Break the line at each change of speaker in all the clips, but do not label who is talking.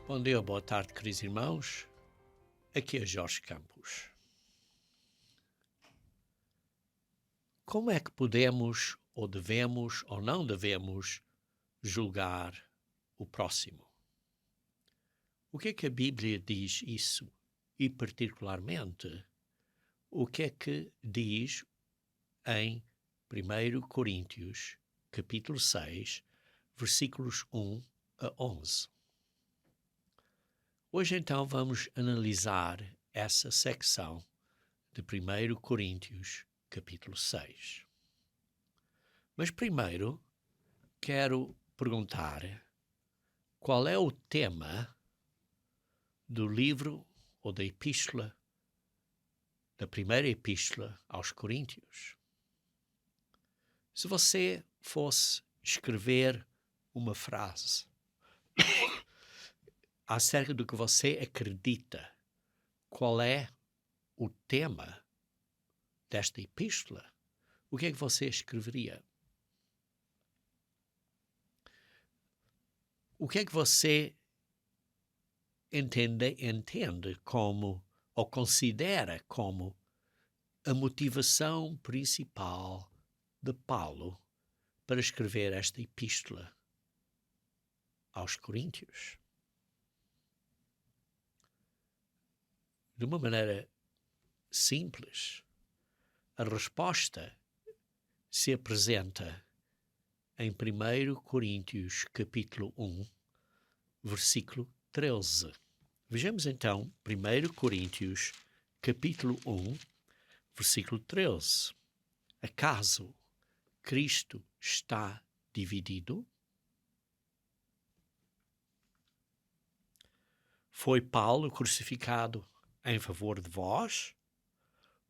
Bom dia, boa tarde, queridos irmãos. Aqui é Jorge Campos. Como é que podemos, ou devemos, ou não devemos, julgar o próximo? O que é que a Bíblia diz isso? E, particularmente, o que é que diz em 1 Coríntios, capítulo 6, versículos 1 a 11? Hoje, então, vamos analisar essa secção de 1 Coríntios, capítulo 6. Mas primeiro, quero perguntar qual é o tema do livro ou da epístola, da primeira epístola aos Coríntios. Se você fosse escrever uma frase acerca do que você acredita, qual é o tema desta epístola, o que é que você escreveria? O que é que você entende como, ou considera como, a motivação principal de Paulo para escrever esta epístola aos Coríntios? De uma maneira simples, a resposta se apresenta em 1 Coríntios capítulo 1, versículo 13. Vejamos então 1 Coríntios capítulo 1, versículo 13. Acaso Cristo está dividido? Foi Paulo crucificado em favor de vós?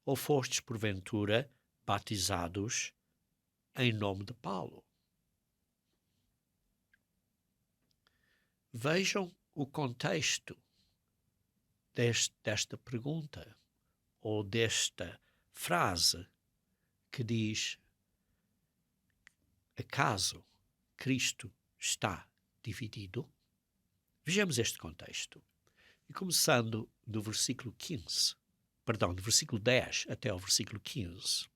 Ou fostes, porventura, batizados em nome de Paulo? Vejam o contexto desta pergunta, ou desta frase que diz: acaso Cristo está dividido? Vejamos este contexto. E começando do versículo 10 até ao versículo 15,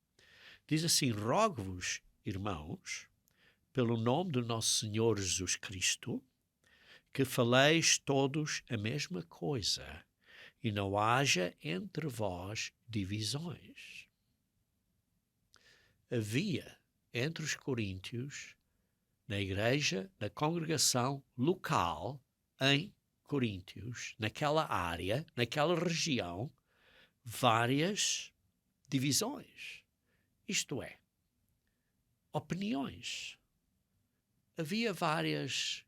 diz assim: rogo-vos, irmãos, pelo nome do nosso Senhor Jesus Cristo, que faleis todos a mesma coisa, e não haja entre vós divisões. Havia entre os coríntios, na igreja, na congregação local, em Coríntios, naquela área, naquela região, várias divisões. Isto é, opiniões. Havia várias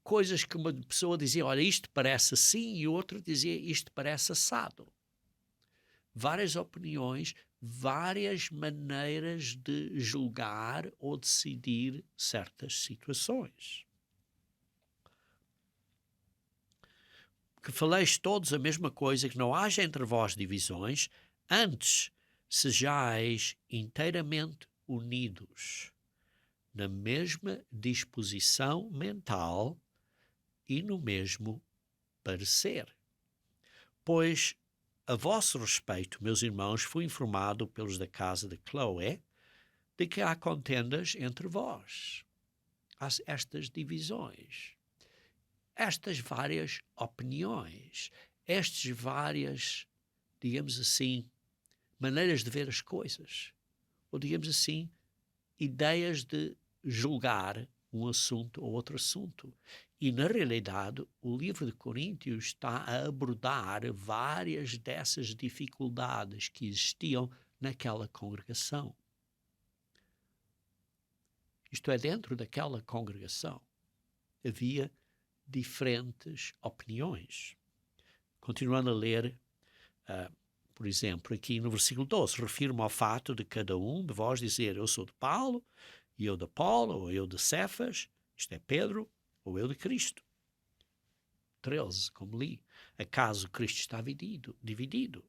coisas que uma pessoa dizia: olha, isto parece assim, e o outro dizia: isto parece assado. Várias opiniões, várias maneiras de julgar ou decidir certas situações. Que faleis todos a mesma coisa, que não haja entre vós divisões, antes sejais inteiramente unidos, na mesma disposição mental e no mesmo parecer. Pois, a vosso respeito, meus irmãos, fui informado pelos da casa de Chloe de que há contendas entre vós. Há estas divisões, estas várias opiniões, estas várias, digamos assim, maneiras de ver as coisas, ou digamos assim, ideias de julgar um assunto ou outro assunto. E, na realidade, o livro de Coríntios está a abordar várias dessas dificuldades que existiam naquela congregação. Isto é, dentro daquela congregação havia diferentes opiniões. Continuando a ler, por exemplo, aqui no versículo 12, refiro-me ao fato de cada um de vós dizer: eu sou de Paulo, e eu de Apolo, ou eu de Cefas, isto é Pedro, ou eu de Cristo. 13, como li: acaso Cristo está dividido?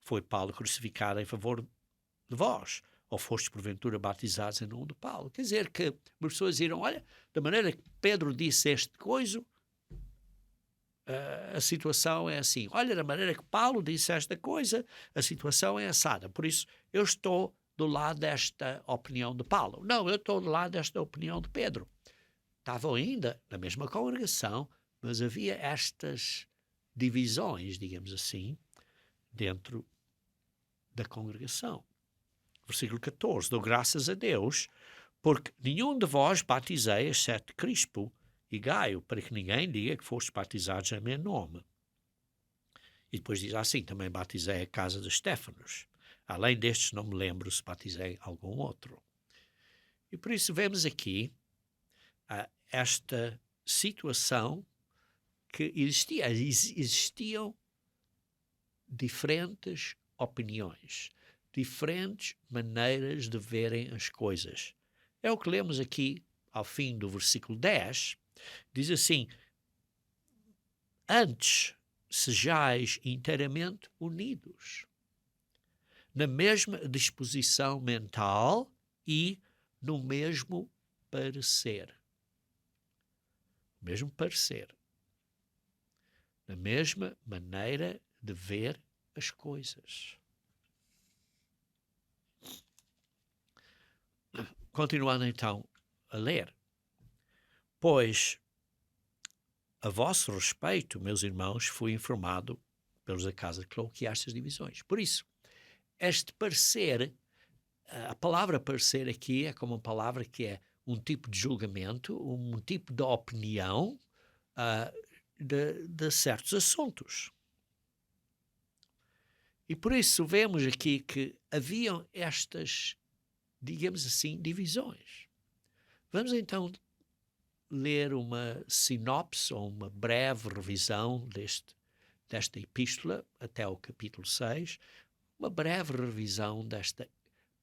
Foi Paulo crucificado em favor de vós? Ou fostes porventura batizados em nome de Paulo? Quer dizer que as pessoas diziam: olha, da maneira que Pedro disse este coisa, a situação é assim. Olha, da maneira que Paulo disse esta coisa, a situação é assada. Por isso, eu estou do lado desta opinião de Paulo. Não, eu estou do lado desta opinião de Pedro. Estavam ainda na mesma congregação, mas havia estas divisões, digamos assim, dentro da congregação. Versículo 14. Dou graças a Deus, porque nenhum de vós batizei, exceto Crispo e Gaio, para que ninguém diga que fostes batizados em meu nome. E depois diz assim, também batizei a casa de Estéfanos. Além destes, não me lembro se batizei algum outro. E por isso vemos aqui esta situação que existiam diferentes opiniões, diferentes maneiras de verem as coisas. É o que lemos aqui ao fim do versículo 10. Diz assim, antes sejais inteiramente unidos, na mesma disposição mental e no mesmo parecer. Mesmo parecer. Na mesma maneira de ver as coisas. Continuando então a ler. Pois, a vosso respeito, meus irmãos, fui informado pelos da casa de Cloé que há estas divisões. Por isso, este parecer, a palavra parecer aqui é como uma palavra que é um tipo de julgamento, um tipo de opinião de certos assuntos. E por isso vemos aqui que haviam estas, digamos assim, divisões. Vamos então ler uma sinopse ou uma breve revisão desta epístola até o capítulo 6, uma breve revisão desta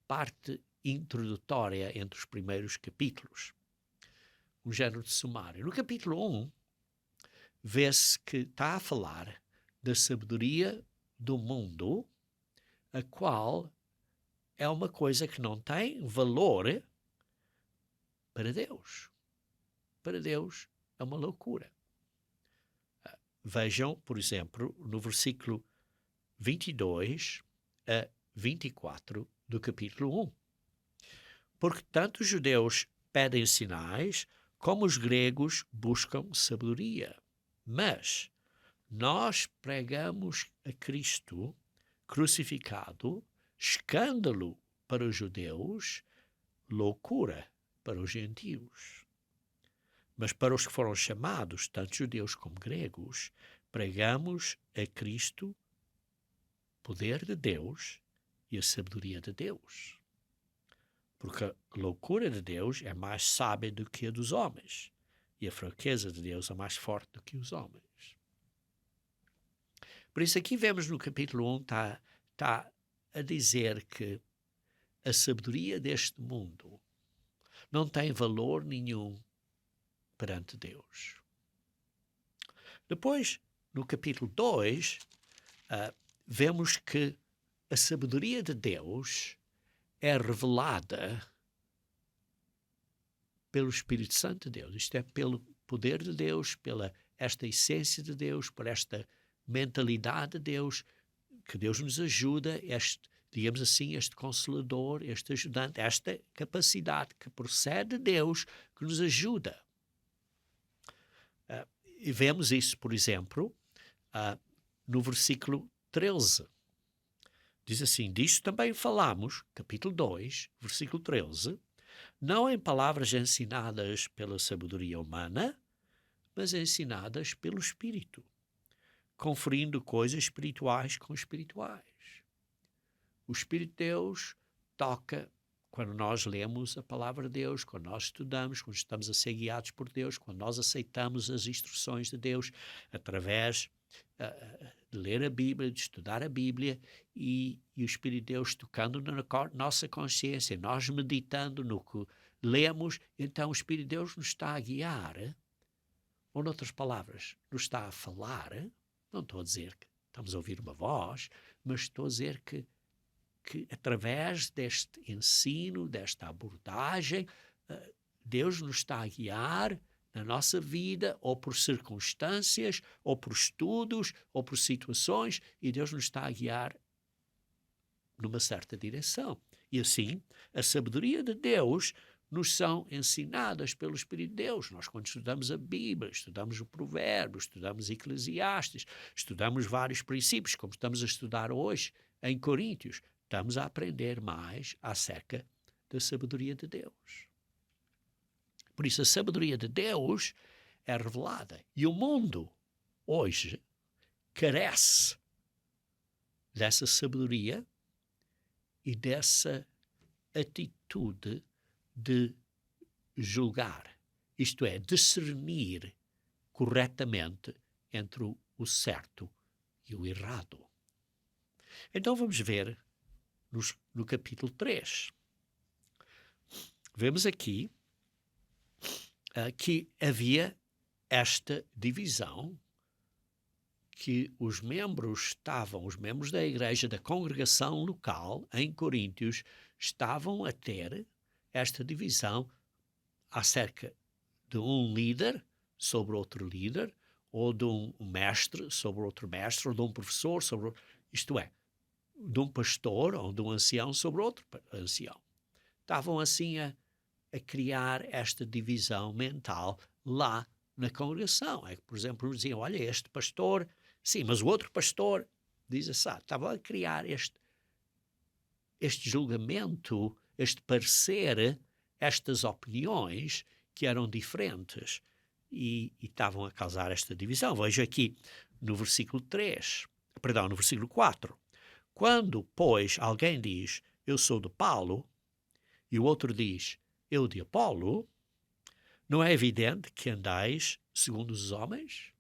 parte introdutória entre os primeiros capítulos. Um género de sumário. No capítulo 1, vê-se que está a falar da sabedoria do mundo, a qual é uma coisa que não tem valor para Deus. Para Deus é uma loucura. Vejam, por exemplo, no versículo 22 a 24 do capítulo 1. Porque tanto os judeus pedem sinais, como os gregos buscam sabedoria. Mas nós pregamos a Cristo crucificado, escândalo para os judeus, loucura para os gentios. Mas para os que foram chamados, tanto judeus como gregos, pregamos a Cristo, poder de Deus e a sabedoria de Deus. Porque a loucura de Deus é mais sábia do que a dos homens, e a fraqueza de Deus é mais forte do que os homens. Por isso aqui vemos no capítulo 1, está a dizer que a sabedoria deste mundo não tem valor nenhum perante Deus. Depois, no capítulo 2, vemos que a sabedoria de Deus é revelada pelo Espírito Santo de Deus. Isto é, pelo poder de Deus, pela esta essência de Deus, por esta mentalidade de Deus, que Deus nos ajuda, digamos assim, este consolador, este ajudante, esta capacidade que procede de Deus, que nos ajuda. E vemos isso, por exemplo, no versículo 13. Diz assim, disto também falamos, capítulo 2, versículo 13, não em palavras ensinadas pela sabedoria humana, mas ensinadas pelo Espírito, conferindo coisas espirituais com espirituais. O Espírito de Deus toca quando nós lemos a palavra de Deus, quando nós estudamos, quando estamos a ser guiados por Deus, quando nós aceitamos as instruções de Deus através de ler a Bíblia, de estudar a Bíblia e o Espírito de Deus tocando na nossa consciência, nós meditando no que lemos, então o Espírito de Deus nos está a guiar, ou noutras palavras, nos está a falar. Não estou a dizer que estamos a ouvir uma voz, mas estou a dizer que através deste ensino, desta abordagem, Deus nos está a guiar na nossa vida, ou por circunstâncias, ou por estudos, ou por situações, e Deus nos está a guiar numa certa direção. E assim, a sabedoria de Deus nos são ensinadas pelo Espírito de Deus. Nós, quando estudamos a Bíblia, estudamos o Provérbio, estudamos Eclesiastes, estudamos vários princípios, como estamos a estudar hoje em Coríntios, estamos a aprender mais acerca da sabedoria de Deus. Por isso, a sabedoria de Deus é revelada. E o mundo, hoje, carece dessa sabedoria e dessa atitude de julgar, isto é, discernir corretamente entre o certo e o errado. Então vamos ver no capítulo 3. Vemos aqui que havia esta divisão, que os membros da igreja, da congregação local em Coríntios, estavam a ter esta divisão acerca de um líder sobre outro líder, ou de um mestre sobre outro mestre, ou de um professor sobre outro, isto é, de um pastor ou de um ancião sobre outro ancião. Estavam assim a criar esta divisão mental lá na congregação. É que, por exemplo, diziam, olha, este pastor, sim, mas o outro pastor diz assim, estavam a criar este julgamento, este parecer, estas opiniões que eram diferentes e estavam a causar esta divisão. Veja aqui no versículo 4. Quando, pois, alguém diz, eu sou de Paulo, e o outro diz, eu de Apolo, não é evidente que andais segundo os homens?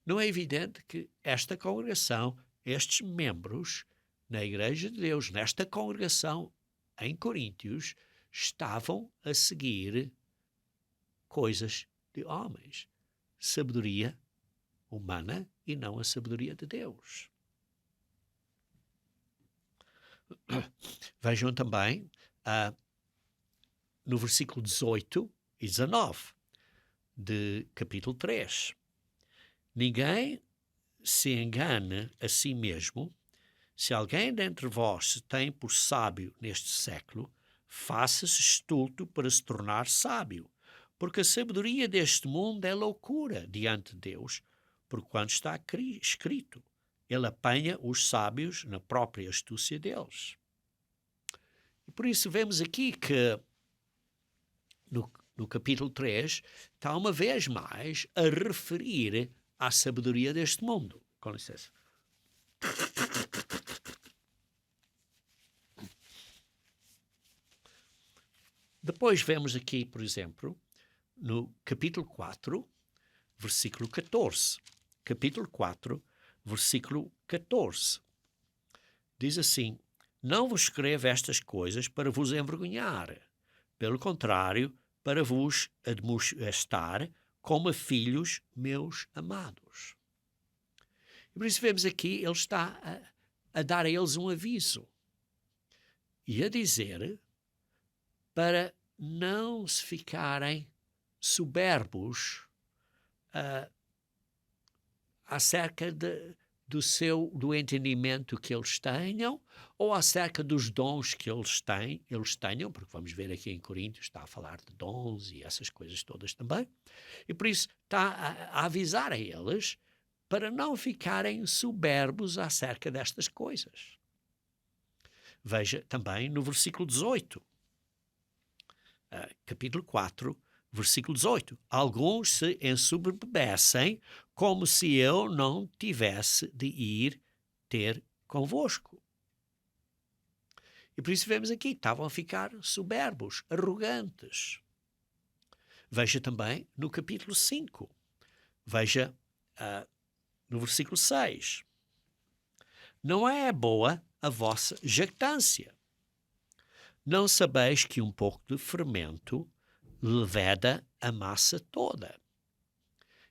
Não é evidente que esta congregação, estes membros na Igreja de Deus, nesta congregação em Coríntios, estavam a seguir coisas de homens, sabedoria humana e não a sabedoria de Deus. Vejam também no versículo 18 e 19 de capítulo 3. Ninguém se engane a si mesmo. Se alguém dentre vós se tem por sábio neste século, faça-se estulto para se tornar sábio, porque a sabedoria deste mundo é loucura diante de Deus, porquanto está escrito, ele apanha os sábios na própria astúcia deles. E por isso vemos aqui que no capítulo 3 está uma vez mais a referir à sabedoria deste mundo. Com licença. Depois vemos aqui, por exemplo, no capítulo 4, versículo 14. Capítulo 4, versículo 14. Diz assim, não vos escrevo estas coisas para vos envergonhar. Pelo contrário, para vos admoestar como a filhos meus amados. E por isso vemos aqui, ele está a dar a eles um aviso. E a dizer para não se ficarem soberbos acerca do entendimento que eles tenham ou acerca dos dons que eles tenham, porque vamos ver aqui em Coríntios está a falar de dons e essas coisas todas também, e por isso está a avisar a eles para não ficarem soberbos acerca destas coisas. Veja também no versículo 18, capítulo 4, versículo 18. Alguns se ensoberbecem como se eu não tivesse de ir ter convosco. E por isso vemos aqui, estavam a ficar soberbos, arrogantes. Veja também no capítulo 5. Veja no versículo 6. Não é boa a vossa jactância. Não sabeis que um pouco de fermento leveda a massa toda.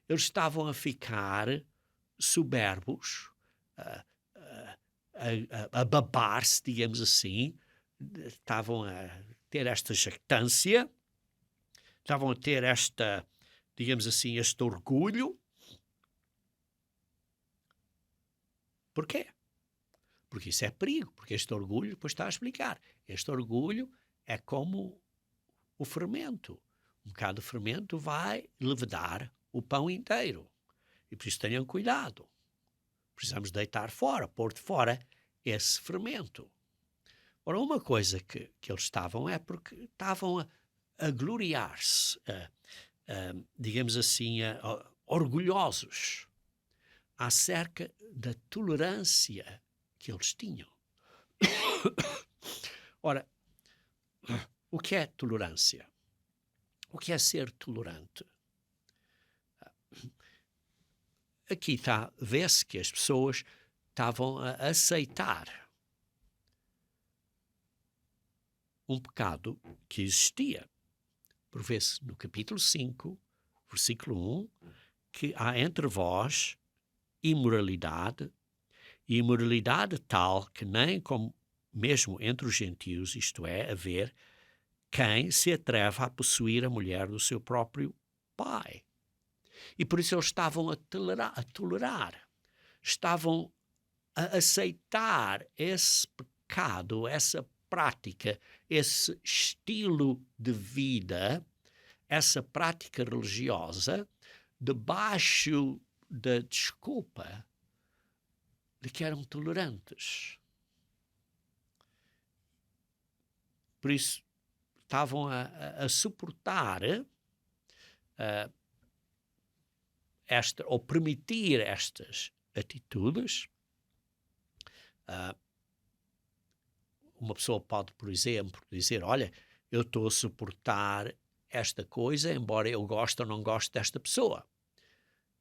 Eles estavam a ficar soberbos, a babar-se, digamos assim, estavam a ter esta jactância estavam a ter esta, digamos assim, este orgulho. Porquê? Porque isso é perigo, porque este orgulho, depois está a explicar, este orgulho é como o fermento. Um bocado de fermento vai levedar o pão inteiro. E por isso tenham cuidado. Precisamos deitar fora, pôr de fora esse fermento. Ora, uma coisa que eles estavam é porque estavam a gloriar-se, digamos assim, orgulhosos acerca da tolerância que eles tinham. Ora, o que é tolerância? O que é ser tolerante? Aqui vê-se que as pessoas estavam a aceitar um pecado que existia. Por vê-se no capítulo 5, versículo 1, que há entre vós imoralidade, e imoralidade tal que nem como mesmo entre os gentios, isto é, haver quem se atreva a possuir a mulher do seu próprio pai. E por isso eles estavam a tolerar, estavam a aceitar esse pecado, essa prática, esse estilo de vida, essa prática religiosa, debaixo da desculpa de que eram tolerantes. Por isso, estavam a suportar ou permitir estas atitudes. Uma pessoa pode, por exemplo, dizer, olha, eu estou a suportar esta coisa, embora eu goste ou não goste desta pessoa.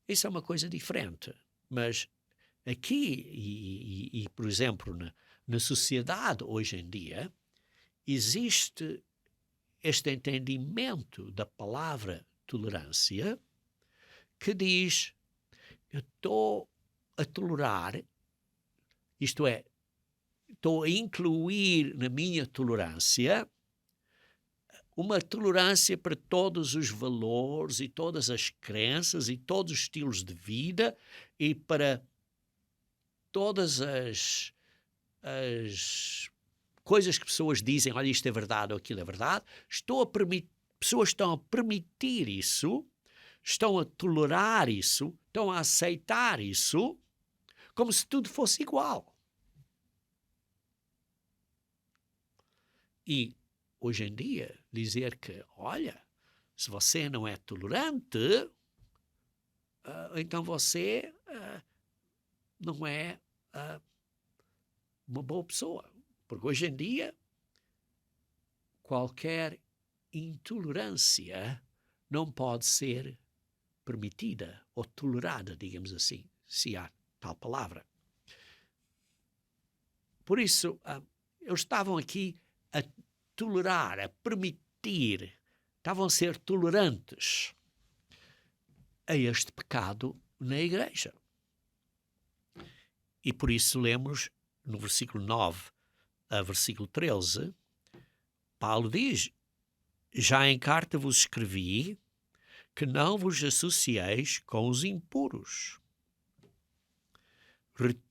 Isso é uma coisa diferente. Mas aqui, por exemplo, na sociedade hoje em dia, existe este entendimento da palavra tolerância que diz, eu estou a tolerar, isto é, estou a incluir na minha tolerância uma tolerância para todos os valores e todas as crenças e todos os estilos de vida e para todas as coisas que pessoas dizem, olha, isto é verdade ou aquilo é verdade. Pessoas estão a permitir isso, estão a tolerar isso, estão a aceitar isso, como se tudo fosse igual. E, hoje em dia, dizer que, olha, se você não é tolerante, então você não é uma boa pessoa. Porque hoje em dia, qualquer intolerância não pode ser permitida ou tolerada, digamos assim, se há tal palavra. Por isso, eles estavam aqui a tolerar, a permitir, estavam a ser tolerantes a este pecado na igreja. E por isso lemos no versículo 9 a versículo 13, Paulo diz, já em carta vos escrevi que não vos associeis com os impuros.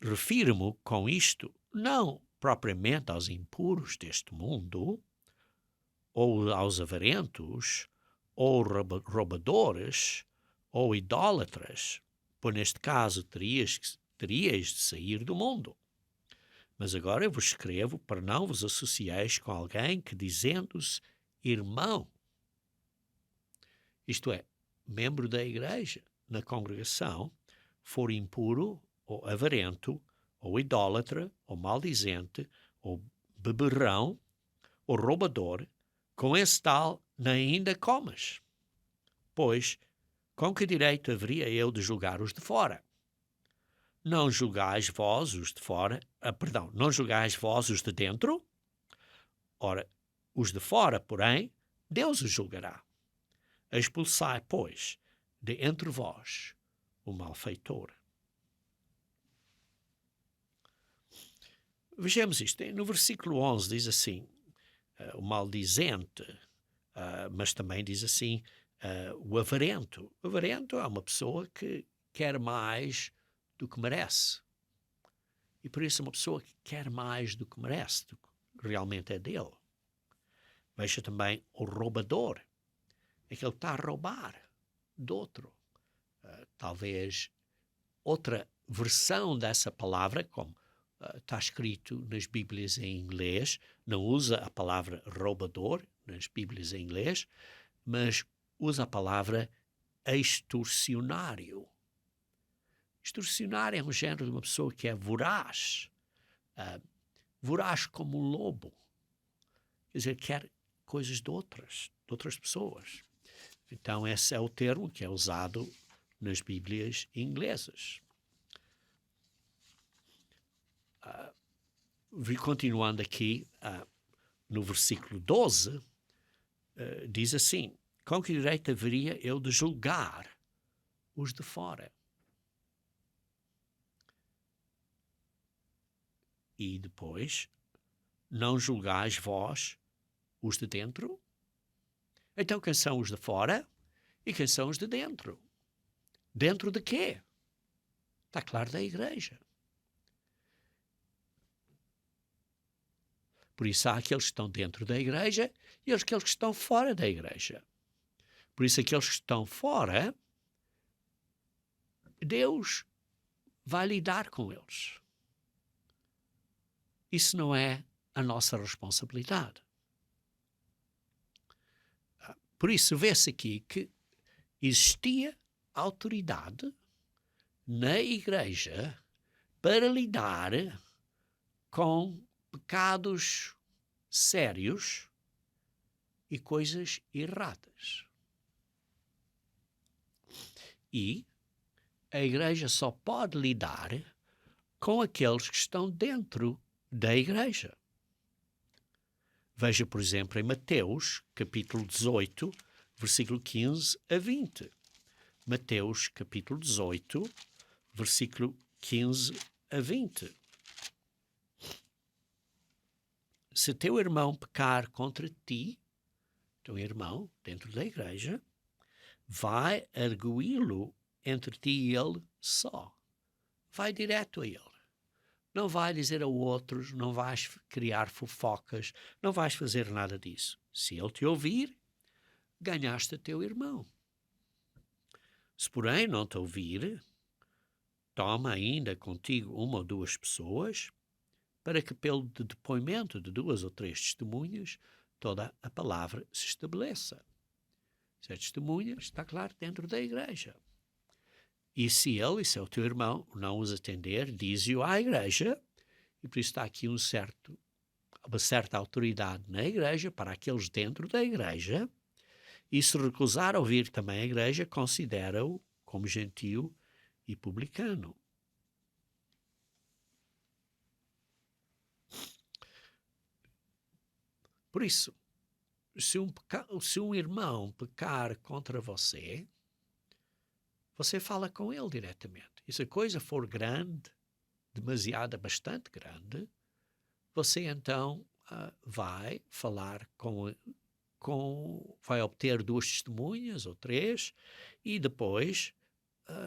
Refiro-me com isto não propriamente aos impuros deste mundo, ou aos avarentos, ou roubadores, ou idólatras, pois neste caso terias de sair do mundo. Mas agora eu vos escrevo para não vos associeis com alguém que, dizendo-se irmão, isto é, membro da igreja, na congregação, for impuro, ou avarento, ou idólatra, ou maldizente, ou beberrão, ou roubador, com esse tal nem ainda comas. Pois, com que direito haveria eu de julgar os de fora? Não julgais vós os de fora, não julgais vós os de dentro? Ora, os de fora, porém, Deus os julgará. Expulsai, pois, de entre vós o malfeitor. Vejamos isto. No versículo 11 diz assim, o maldizente, Mas também diz assim, o avarento. O avarento é uma pessoa que quer mais do que merece. E por isso é uma pessoa que quer mais do que merece, do que realmente é dele. Veja também o roubador. Aquele que está a roubar do outro. Talvez outra versão dessa palavra, como está escrito nas Bíblias em inglês, não usa a palavra roubador nas Bíblias em inglês, mas usa a palavra extorsionário. Extorsionário é um género de uma pessoa que é voraz, voraz como um lobo. Quer dizer, quer coisas de outras pessoas. Então esse é o termo que é usado nas Bíblias inglesas. Continuando aqui, no versículo 12, diz assim: com que direito haveria eu de julgar os de fora? E depois, não julgais vós os de dentro? Então quem são os de fora e quem são os de dentro? Dentro de quê? Está claro, da igreja. Por isso há aqueles que estão dentro da igreja e aqueles que estão fora da igreja. Por isso aqueles que estão fora, Deus vai lidar com eles. Isso não é a nossa responsabilidade. Por isso vê-se aqui que existia autoridade na igreja para lidar com pecados sérios e coisas erradas. E a igreja só pode lidar com aqueles que estão dentro da igreja. Veja, por exemplo, em Mateus, capítulo 18, versículo 15 a 20. Mateus, capítulo 18, versículo 15 a 20. Se teu irmão pecar contra ti, teu irmão, dentro da igreja, vai arguí-lo entre ti e ele só. Vai direto a ele. Não vai dizer a outros, não vais criar fofocas, não vais fazer nada disso. Se ele te ouvir, ganhaste a teu irmão. Se, porém, não te ouvir, toma ainda contigo uma ou duas pessoas, para que pelo depoimento de 2 ou 3 testemunhas, toda a palavra se estabeleça. Se é testemunha, está claro, dentro da igreja. E se ele, e se é o teu irmão, não os atender, dize-o à igreja, e por isso está aqui uma certa autoridade na igreja, para aqueles dentro da igreja, e se recusar a ouvir também a igreja, considera-o como gentio e publicano. Por isso, se um irmão pecar contra você, você fala com ele diretamente. E se a coisa for grande, bastante grande, você então vai falar vai obter 2 testemunhas ou 3 e depois,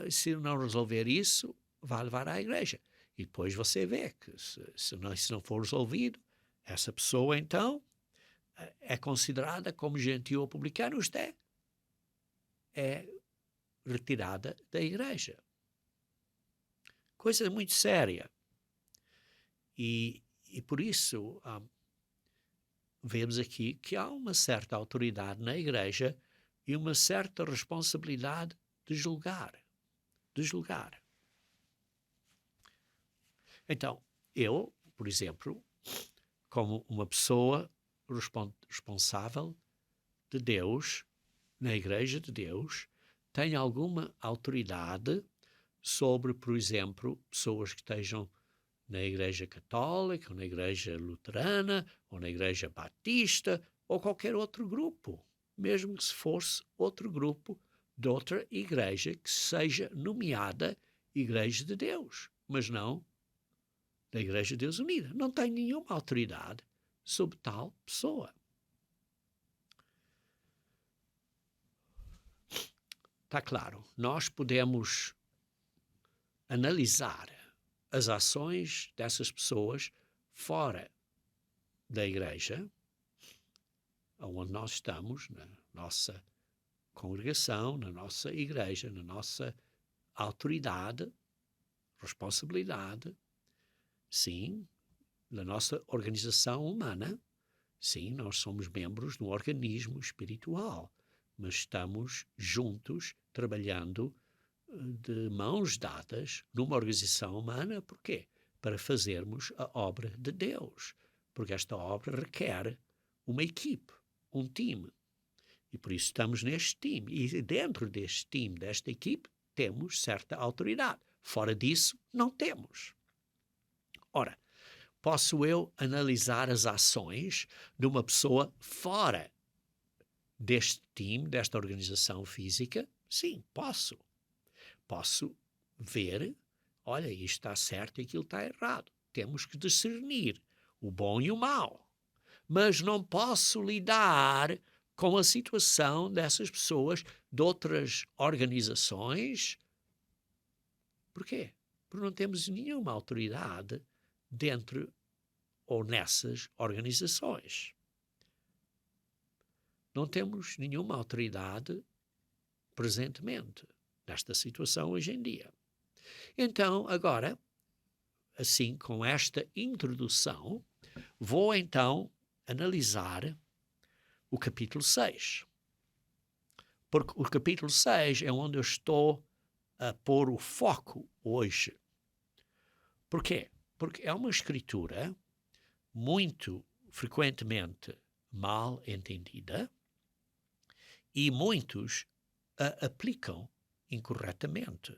se não resolver isso, vai levar à igreja. E depois você vê que se não for resolvido, essa pessoa então é considerada como gentio ou publicano, isto é retirada da igreja. Coisa muito séria. E por isso vemos aqui que há uma certa autoridade na igreja e uma certa responsabilidade de julgar. Então, eu, por exemplo, como uma pessoa responsável de Deus, na igreja de Deus, tenho alguma autoridade sobre, por exemplo, pessoas que estejam na igreja católica, ou na igreja luterana, ou na igreja batista, ou qualquer outro grupo, mesmo que se fosse outro grupo de outra igreja que seja nomeada Igreja de Deus, mas não da Igreja de Deus Unida. Não tem nenhuma autoridade sobre tal pessoa. está claro. Nós podemos analisar as ações dessas pessoas fora da igreja, onde nós estamos, na nossa congregação, na nossa igreja, na nossa autoridade, responsabilidade, sim, na nossa organização humana. Sim, nós somos membros de um organismo espiritual, mas estamos juntos, trabalhando de mãos dadas numa organização humana. Por quê? Para fazermos a obra de Deus, porque esta obra requer uma equipe, um time. E por isso estamos neste time. E dentro deste time, desta equipe, temos certa autoridade. Fora disso, não temos. Ora, posso eu analisar as ações de uma pessoa fora deste time, desta organização física? Sim, posso. Posso ver, olha, isto está certo e aquilo está errado. Temos que discernir o bom e o mau. Mas não posso lidar com a situação dessas pessoas de outras organizações. Por quê? Porque não temos nenhuma autoridade dentro ou nessas organizações. Não temos nenhuma autoridade presentemente nesta situação hoje em dia. Então, agora, assim, com esta introdução, vou então analisar o capítulo 6. Porque o capítulo 6 é onde eu estou a pôr o foco hoje. Por quê? Porque é uma escritura muito frequentemente mal entendida e muitos a aplicam incorretamente.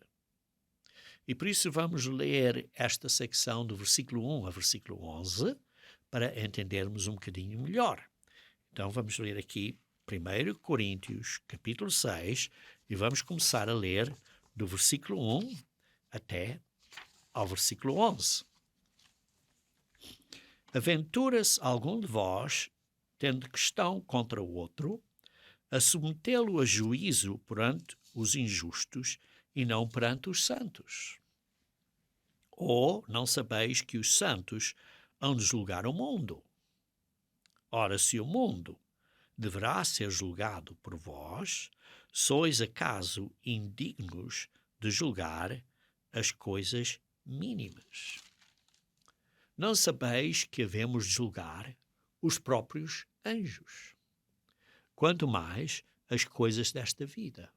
E por isso vamos ler esta secção do versículo 1 a versículo 11 para entendermos um bocadinho melhor. Então vamos ler aqui 1 Coríntios, capítulo 6, e vamos começar a ler do versículo 1 até ao versículo 11. Aventura-se algum de vós, tendo questão contra o outro, a submetê-lo a juízo perante os injustos e não perante os santos? Ou não sabeis que os santos hão de julgar o mundo? Ora, se o mundo deverá ser julgado por vós, sois acaso indignos de julgar as coisas mínimas? Não sabeis que havemos de julgar os próprios anjos? Quanto mais as coisas desta vida.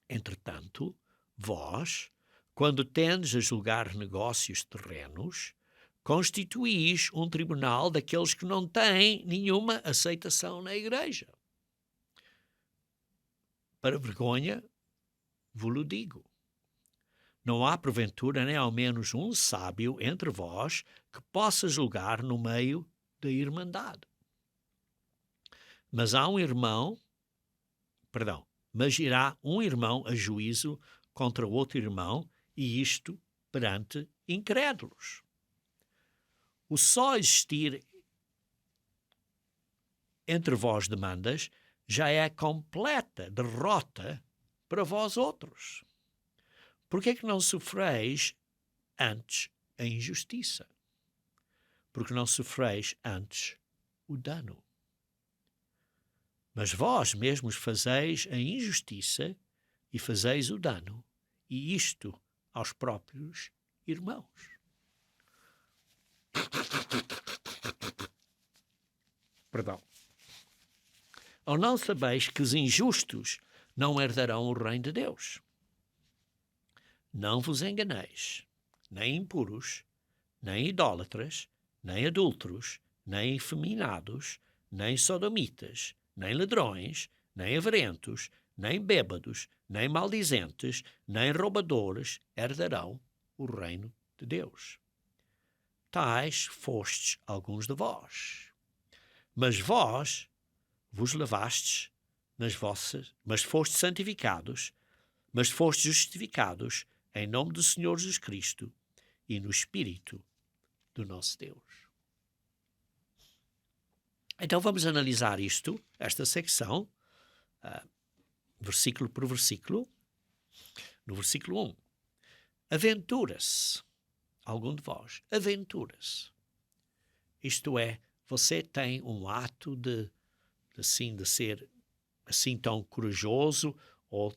Entretanto, vós, quando tendes a julgar negócios terrenos, constituís um tribunal daqueles que não têm nenhuma aceitação na igreja. Para vergonha, vos-lo digo. Não há porventura nem ao menos um sábio entre vós que possa julgar no meio da irmandade. Mas irá um irmão a juízo contra outro irmão, e isto perante incrédulos. O só existir entre vós demandas já é a completa derrota para vós outros. Por que é que não sofreis antes a injustiça? Porque não sofreis antes o dano. Mas vós mesmos fazeis a injustiça e fazeis o dano, e isto aos próprios irmãos. Perdão. Ou não sabeis que os injustos não herdarão o reino de Deus? Não vos enganeis, nem impuros, nem idólatras, nem adúlteros, nem efeminados, nem sodomitas, nem ladrões, nem avarentos, nem bêbados, nem maldizentes, nem roubadores herdarão o reino de Deus. Tais fostes alguns de vós. Mas vós vos lavastes mas fostes santificados, mas fostes justificados em nome do Senhor Jesus Cristo e no Espírito do nosso Deus. Então vamos analisar esta secção, versículo por versículo. No versículo 1, aventura-se, algum de vós, aventura-se. Isto é, você tem um ato de ser assim tão corajoso ou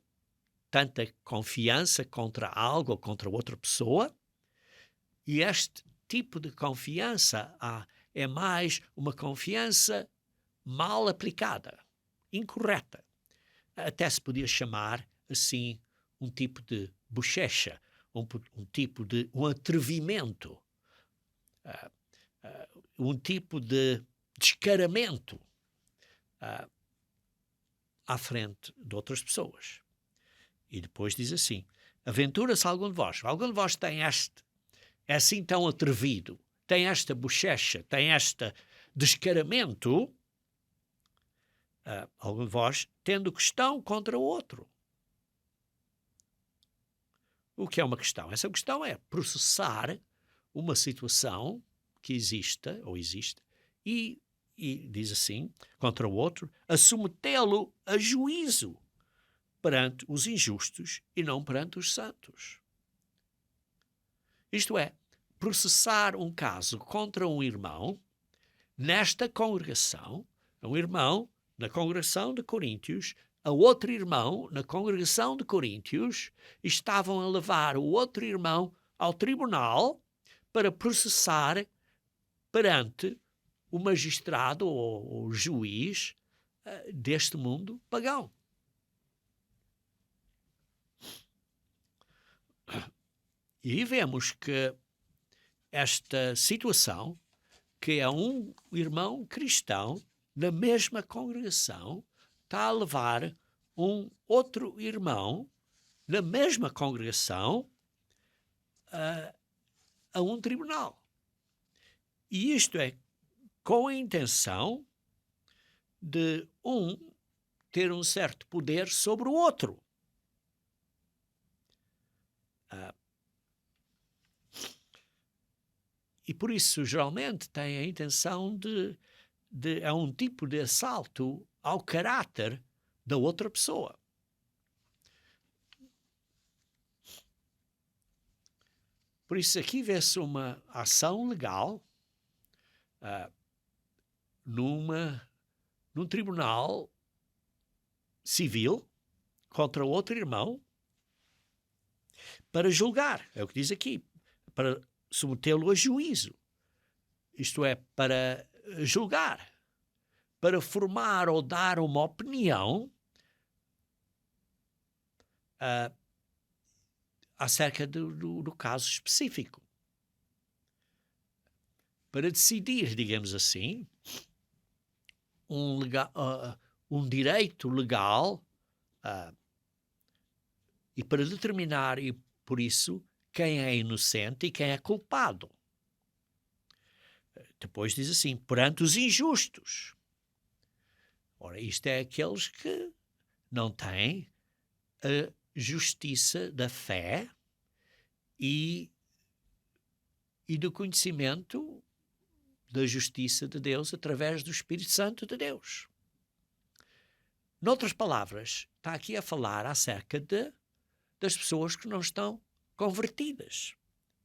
tanta confiança contra algo ou contra outra pessoa, e este tipo de confiança é mais uma confiança mal aplicada, incorreta. Até se podia chamar assim um tipo de bochecha, um tipo de um atrevimento, um tipo de descaramento à frente de outras pessoas. E depois diz assim, aventura-se algum de vós tem é assim tão atrevido, tem esta bochecha, tem este descaramento, algum de vós tendo questão contra o outro. O que é uma questão? Essa questão é processar uma situação que existe e diz assim, contra o outro, a submetê-lo a juízo perante os injustos e não perante os santos. Isto é, processar um caso contra um irmão nesta congregação, um irmão na congregação de Coríntios, a outro irmão na congregação de Coríntios, estavam a levar o outro irmão ao tribunal para processar perante o magistrado ou o juiz deste mundo pagão. E vemos que esta situação, que é um irmão cristão na mesma congregação, está a levar um outro irmão na mesma congregação a um tribunal. E isto é com a intenção de um ter um certo poder sobre o outro. E por isso, geralmente, tem a intenção é um tipo de assalto ao caráter da outra pessoa. Por isso, aqui vê-se uma ação legal num tribunal civil contra outro irmão para julgar, é o que diz aqui, para submetê-lo a juízo. Isto é, para julgar, para formar ou dar uma opinião acerca do caso específico. Para decidir, digamos assim, um direito legal e para determinar, e por isso, quem é inocente e quem é culpado. Depois diz assim, perante os injustos. Ora, isto é aqueles que não têm a justiça da fé e do conhecimento da justiça de Deus através do Espírito Santo de Deus. Noutras palavras, está aqui a falar acerca das pessoas que não estão convertidas.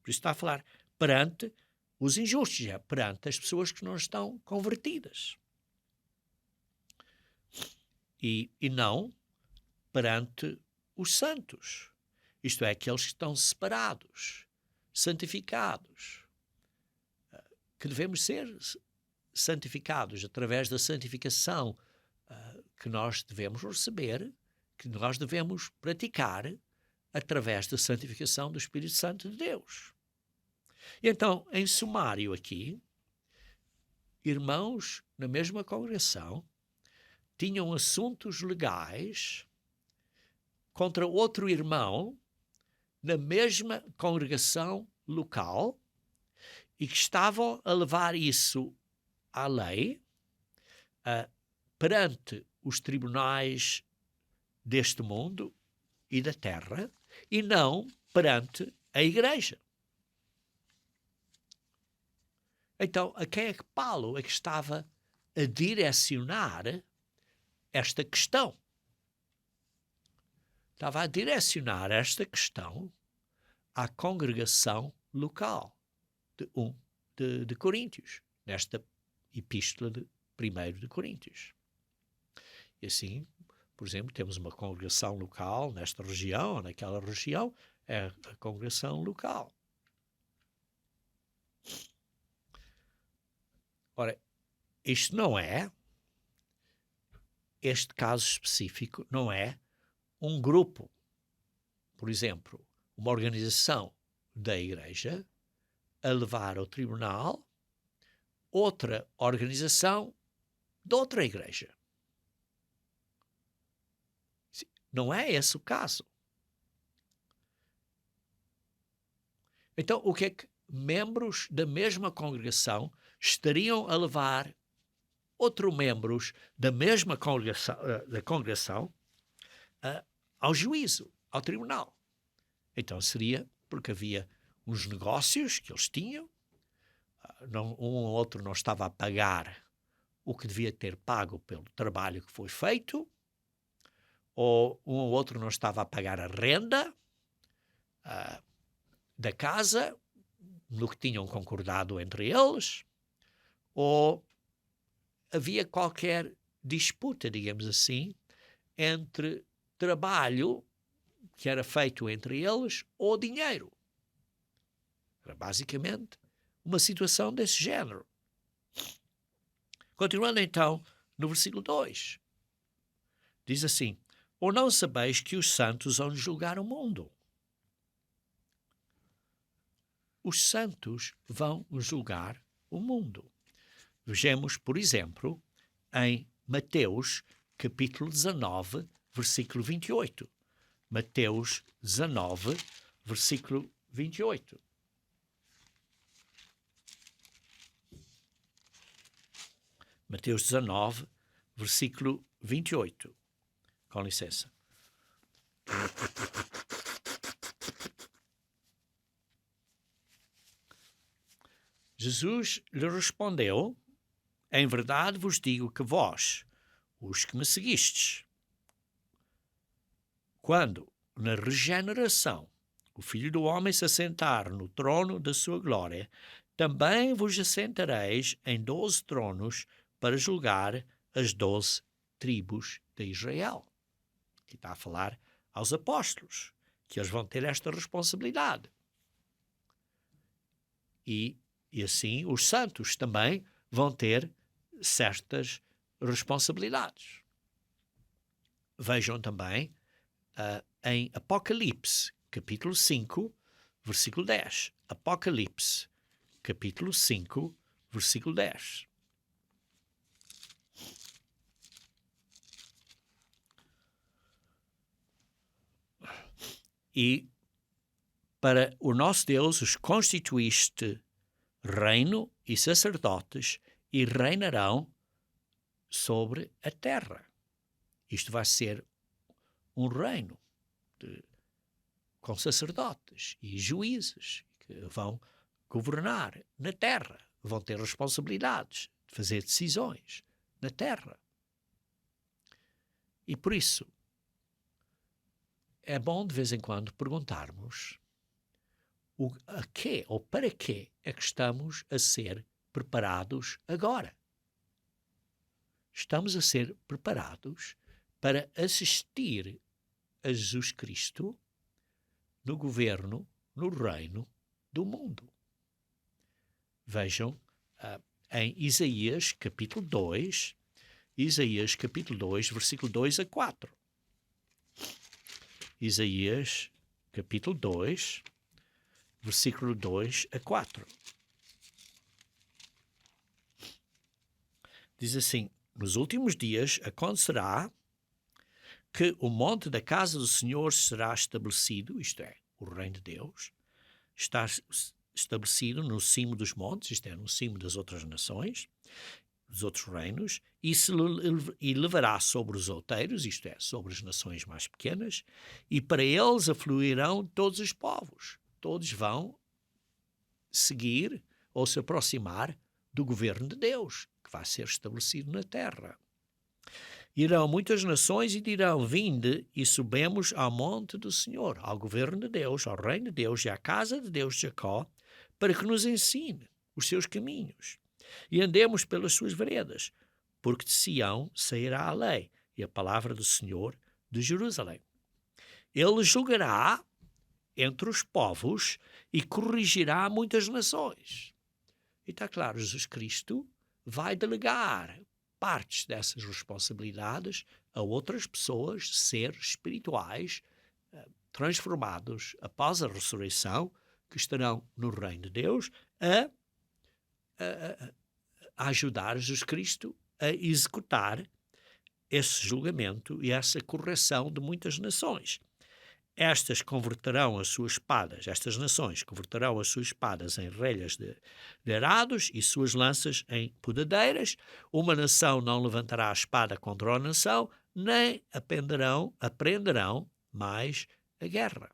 Por isso está a falar perante os injustos, perante as pessoas que não estão convertidas. E não perante os santos. Isto é, aqueles que estão separados, santificados, que devemos ser santificados através da santificação que nós devemos receber, que nós devemos praticar através da santificação do Espírito Santo de Deus. E então, em sumário aqui, irmãos na mesma congregação tinham assuntos legais contra outro irmão na mesma congregação local e que estavam a levar isso à lei perante os tribunais deste mundo e da terra e não perante a igreja. Então, a quem é que Paulo é que estava a direcionar esta questão? estava a direcionar esta questão à congregação local de Coríntios, nesta epístola de 1 de Coríntios. E assim, por exemplo, temos uma congregação local nesta região, ou naquela região, é a congregação local. Ora, isto não é, este caso específico não é um grupo, por exemplo, uma organização da igreja a levar ao tribunal outra organização de outra igreja. Não é esse o caso. Então, o que é que membros da mesma congregação estariam a levar outros membros da mesma congregação ao juízo, ao tribunal? Então seria porque havia uns negócios que eles tinham, um ou outro não estava a pagar o que devia ter pago pelo trabalho que foi feito, ou um ou outro não estava a pagar a renda da casa no que tinham concordado entre eles, ou havia qualquer disputa, digamos assim, entre trabalho que era feito entre eles ou dinheiro. Era basicamente uma situação desse género. Continuando então no versículo 2. Diz assim: ou não sabeis que os santos hão de julgar o mundo? Os santos vão julgar o mundo. Vejamos, por exemplo, em Mateus, capítulo 19, versículo 28. Mateus 19, versículo 28. Mateus 19, versículo 28. Com licença. Jesus lhe respondeu: em verdade vos digo que vós, os que me seguistes, quando na regeneração o Filho do Homem se assentar no trono da sua glória, também vos assentareis em 12 tronos para julgar as 12 tribos de Israel. Aqui está a falar aos apóstolos, que eles vão ter esta responsabilidade. E assim os santos também vão ter certas responsabilidades. Vejam também em Apocalipse, capítulo 5, versículo 10. Apocalipse, capítulo 5, versículo 10. E para o nosso Deus os constituíste reino e sacerdotes e reinarão sobre a terra. Isto vai ser um reino com sacerdotes e juízes que vão governar na terra, vão ter responsabilidades de fazer decisões na terra. E por isso é bom de vez em quando perguntarmos a quê ou para quê é que estamos a ser preparados agora. Estamos a ser preparados para assistir a Jesus Cristo no governo, no reino do mundo. Vejam em Isaías capítulo 2, versículo 2 a 4. Isaías capítulo 2, versículo 2 a 4. Diz assim: nos últimos dias acontecerá que o monte da casa do Senhor será estabelecido, isto é, o reino de Deus, está estabelecido no cimo dos montes, isto é, no cimo das outras nações, dos outros reinos, e levará sobre os outeiros, isto é, sobre as nações mais pequenas, e para eles afluirão todos os povos. Todos vão seguir ou se aproximar do governo de Deus, que vai ser estabelecido na terra. Irão muitas nações e dirão: Vinde e subemos ao monte do Senhor, ao governo de Deus, ao reino de Deus e à casa de Deus de Jacó, para que nos ensine os seus caminhos e andemos pelas suas veredas, porque de Sião sairá a lei e a palavra do Senhor de Jerusalém. Ele julgará entre os povos e corrigirá muitas nações. E está claro, Jesus Cristo vai delegar partes dessas responsabilidades a outras pessoas, seres espirituais, transformados após a ressurreição, que estarão no reino de Deus, a ajudar Jesus Cristo a executar esse julgamento e essa correção de muitas nações. Estas converterão as suas espadas, estas nações converterão as suas espadas em relhas de arados e suas lanças em podadeiras. Uma nação não levantará a espada contra a nação, nem aprenderão mais a guerra.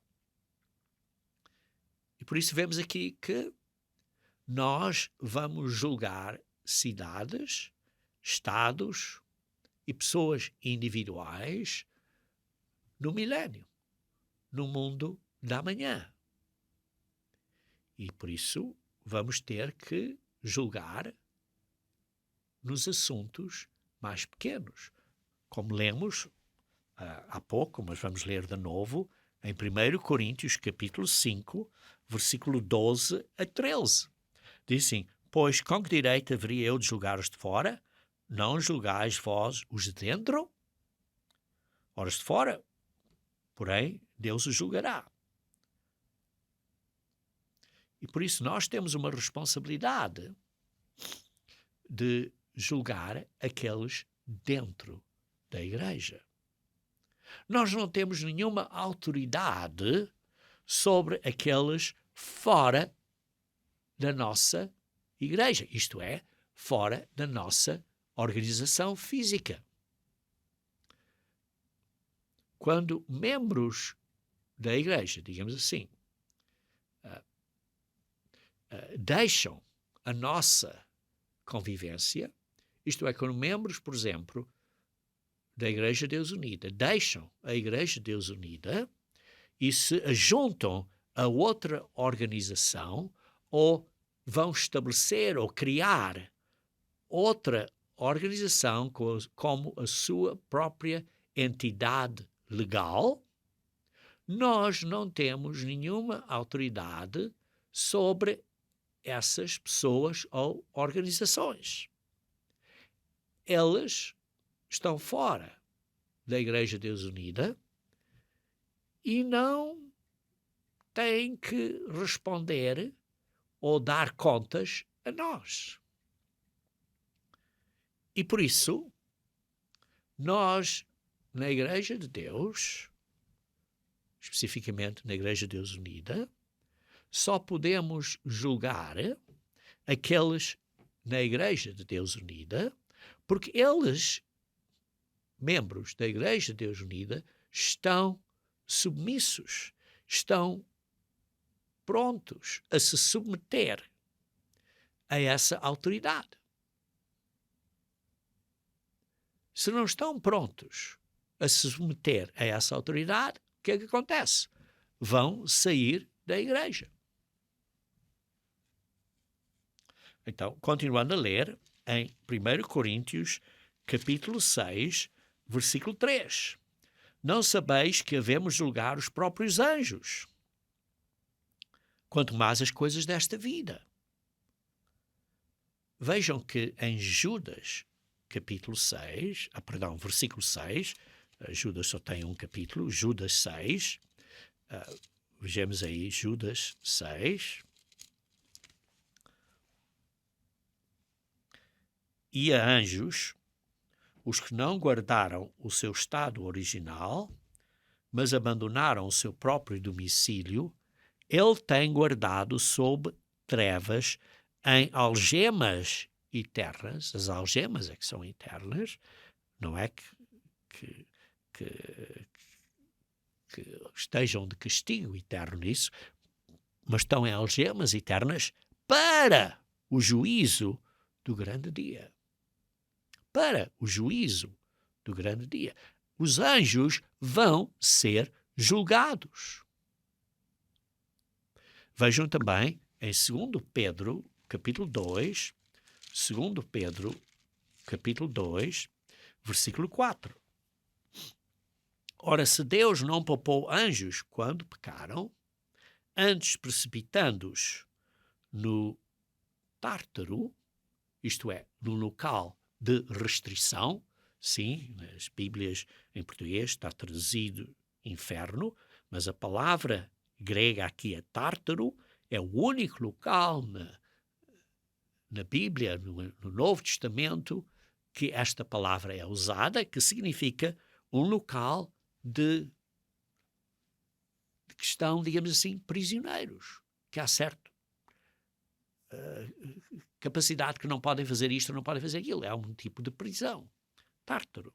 E por isso vemos aqui que nós vamos julgar cidades, estados e pessoas individuais no milénio, no mundo da manhã. E por isso vamos ter que julgar nos assuntos mais pequenos, como lemos há pouco, mas vamos ler de novo em 1 Coríntios capítulo 5, versículo 12 a 13. Diz assim: Pois com que direito haveria eu de julgar os de fora? Não julgais vós os de dentro? Ora, os de fora, porém, Deus os julgará. E por isso nós temos uma responsabilidade de julgar aqueles dentro da igreja. Nós não temos nenhuma autoridade sobre aqueles fora da nossa igreja, isto é, fora da nossa organização física. Quando membros da igreja, digamos assim, deixam a nossa convivência, isto é, quando membros, por exemplo, da Igreja Deus Unida deixam a Igreja Deus Unida e se juntam a outra organização ou vão estabelecer ou criar outra organização como a sua própria entidade legal, nós não temos nenhuma autoridade sobre essas pessoas ou organizações. Eles estão fora da Igreja Deus Unida e não têm que responder ou dar contas a nós. E por isso, nós, na Igreja de Deus, especificamente na Igreja Deus Unida, só podemos julgar aqueles na Igreja de Deus Unida, porque eles, membros da Igreja de Deus Unida, estão submissos, estão prontos a se submeter a essa autoridade. Se não estão prontos a se submeter a essa autoridade, o que é que acontece? Vão sair da igreja. Então, continuando a ler, em 1 Coríntios, capítulo 6, versículo 3. Não sabeis que havemos julgar os próprios anjos, quanto mais as coisas desta vida. Vejam que em Judas, capítulo 6, versículo 6, Judas só tem um capítulo, Judas 6, vejamos aí Judas 6, e a anjos, os que não guardaram o seu estado original, mas abandonaram o seu próprio domicílio, ele tem guardado sob trevas em algemas eternas. As algemas é que são eternas, não é que estejam de castigo eterno nisso, mas estão em algemas eternas para o juízo do grande dia. Para o juízo do grande dia. Os anjos vão ser julgados. Vejam também em 2 Pedro, capítulo 2, 2 Pedro, capítulo 2, versículo 4. Ora, se Deus não poupou anjos quando pecaram, antes precipitando-os no Tártaro, isto é, no local de restrição, sim, nas Bíblias em português está traduzido inferno, mas a palavra grega aqui é Tártaro, é o único local na Bíblia, no Novo Testamento, que esta palavra é usada, que significa um local de que estão, digamos assim, prisioneiros, que há certo capacidade que não podem fazer isto, não podem fazer aquilo. É um tipo de prisão. Tártaro.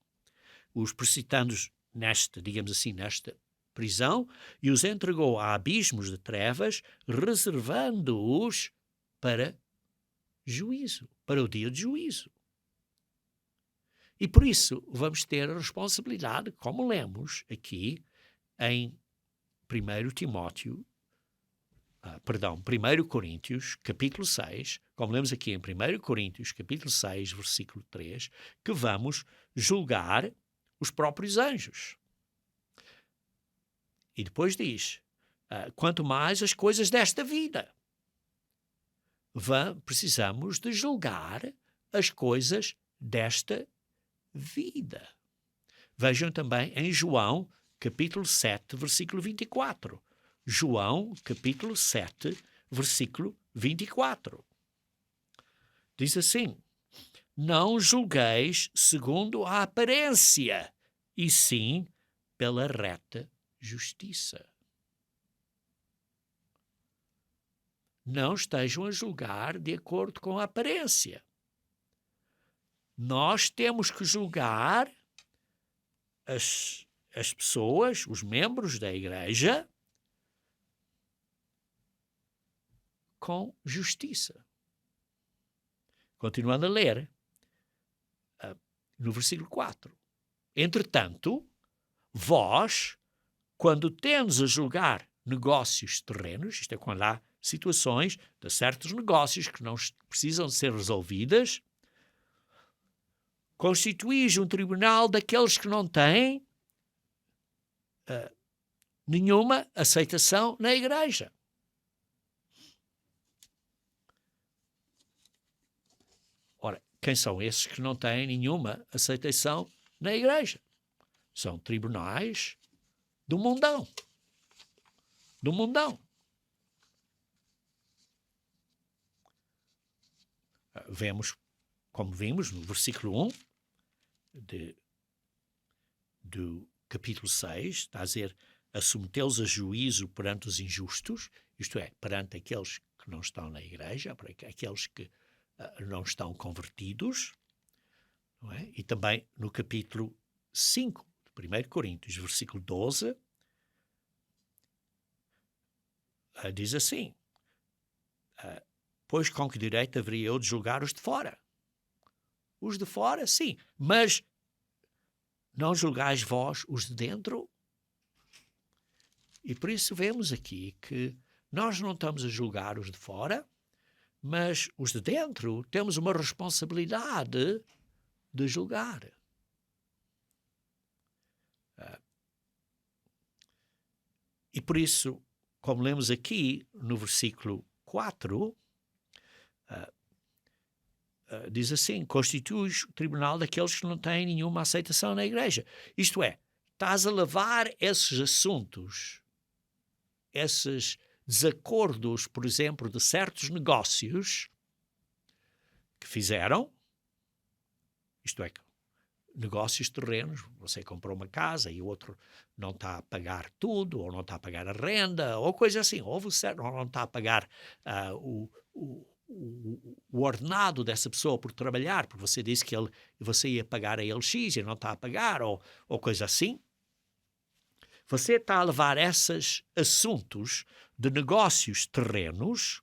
Os precipitando-os nesta, digamos assim, nesta prisão e os entregou a abismos de trevas, reservando-os para juízo, para o dia de juízo. E por isso vamos ter a responsabilidade, como lemos aqui em 1 Coríntios, capítulo 6, como lemos aqui em 1 Coríntios, capítulo 6, versículo 3, que vamos julgar os próprios anjos. E depois diz, quanto mais as coisas desta vida. Precisamos de julgar as coisas desta vida. Vejam também em João, capítulo 7, versículo 24. João, capítulo 7, versículo 24. Diz assim, não julgueis segundo a aparência, e sim pela reta justiça. Não estejam a julgar de acordo com a aparência. Nós temos que julgar as pessoas, os membros da igreja, com justiça. Continuando a ler, no versículo 4. Entretanto, vós, quando tendes a julgar negócios terrenos, isto é, quando há situações de certos negócios que não precisam de ser resolvidas, constituís um tribunal daqueles que não têm nenhuma aceitação na igreja. Ora, quem são esses que não têm nenhuma aceitação na igreja? São tribunais do mundão. Do mundão. Como vimos no versículo 1 do capítulo 6, está a dizer, a submetê-los a juízo perante os injustos, isto é, perante aqueles que não estão na igreja, para aqueles que não estão convertidos, não é? E também no capítulo 5 de 1 Coríntios, versículo 12, diz assim, pois com que direito haveria eu de julgar os de fora? Os de fora, sim, mas não julgais vós os de dentro? E por isso vemos aqui que nós não estamos a julgar os de fora, mas os de dentro temos uma responsabilidade de julgar. E por isso, como lemos aqui no versículo 4, diz assim, constituis o tribunal daqueles que não têm nenhuma aceitação na igreja. Isto é, estás a levar esses assuntos, esses desacordos, por exemplo, de certos negócios que fizeram, isto é, negócios terrenos, você comprou uma casa e o outro não está a pagar tudo, ou não está a pagar a renda, ou coisa assim, ou não está a pagar o ordenado dessa pessoa por trabalhar, porque você disse que você ia pagar a ele X e não está a pagar, ou coisa assim. Você está a levar esses assuntos de negócios terrenos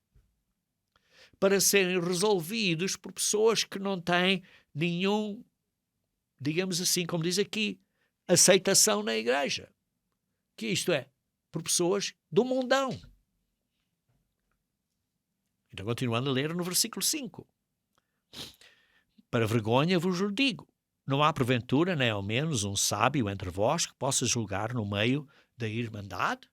para serem resolvidos por pessoas que não têm nenhum digamos assim, como diz aqui, aceitação na igreja. Que isto é, por pessoas do mundão. Então, continuando a ler no versículo 5. Para vergonha vos o digo, não há porventura, nem ao menos um sábio entre vós que possa julgar no meio da irmandade?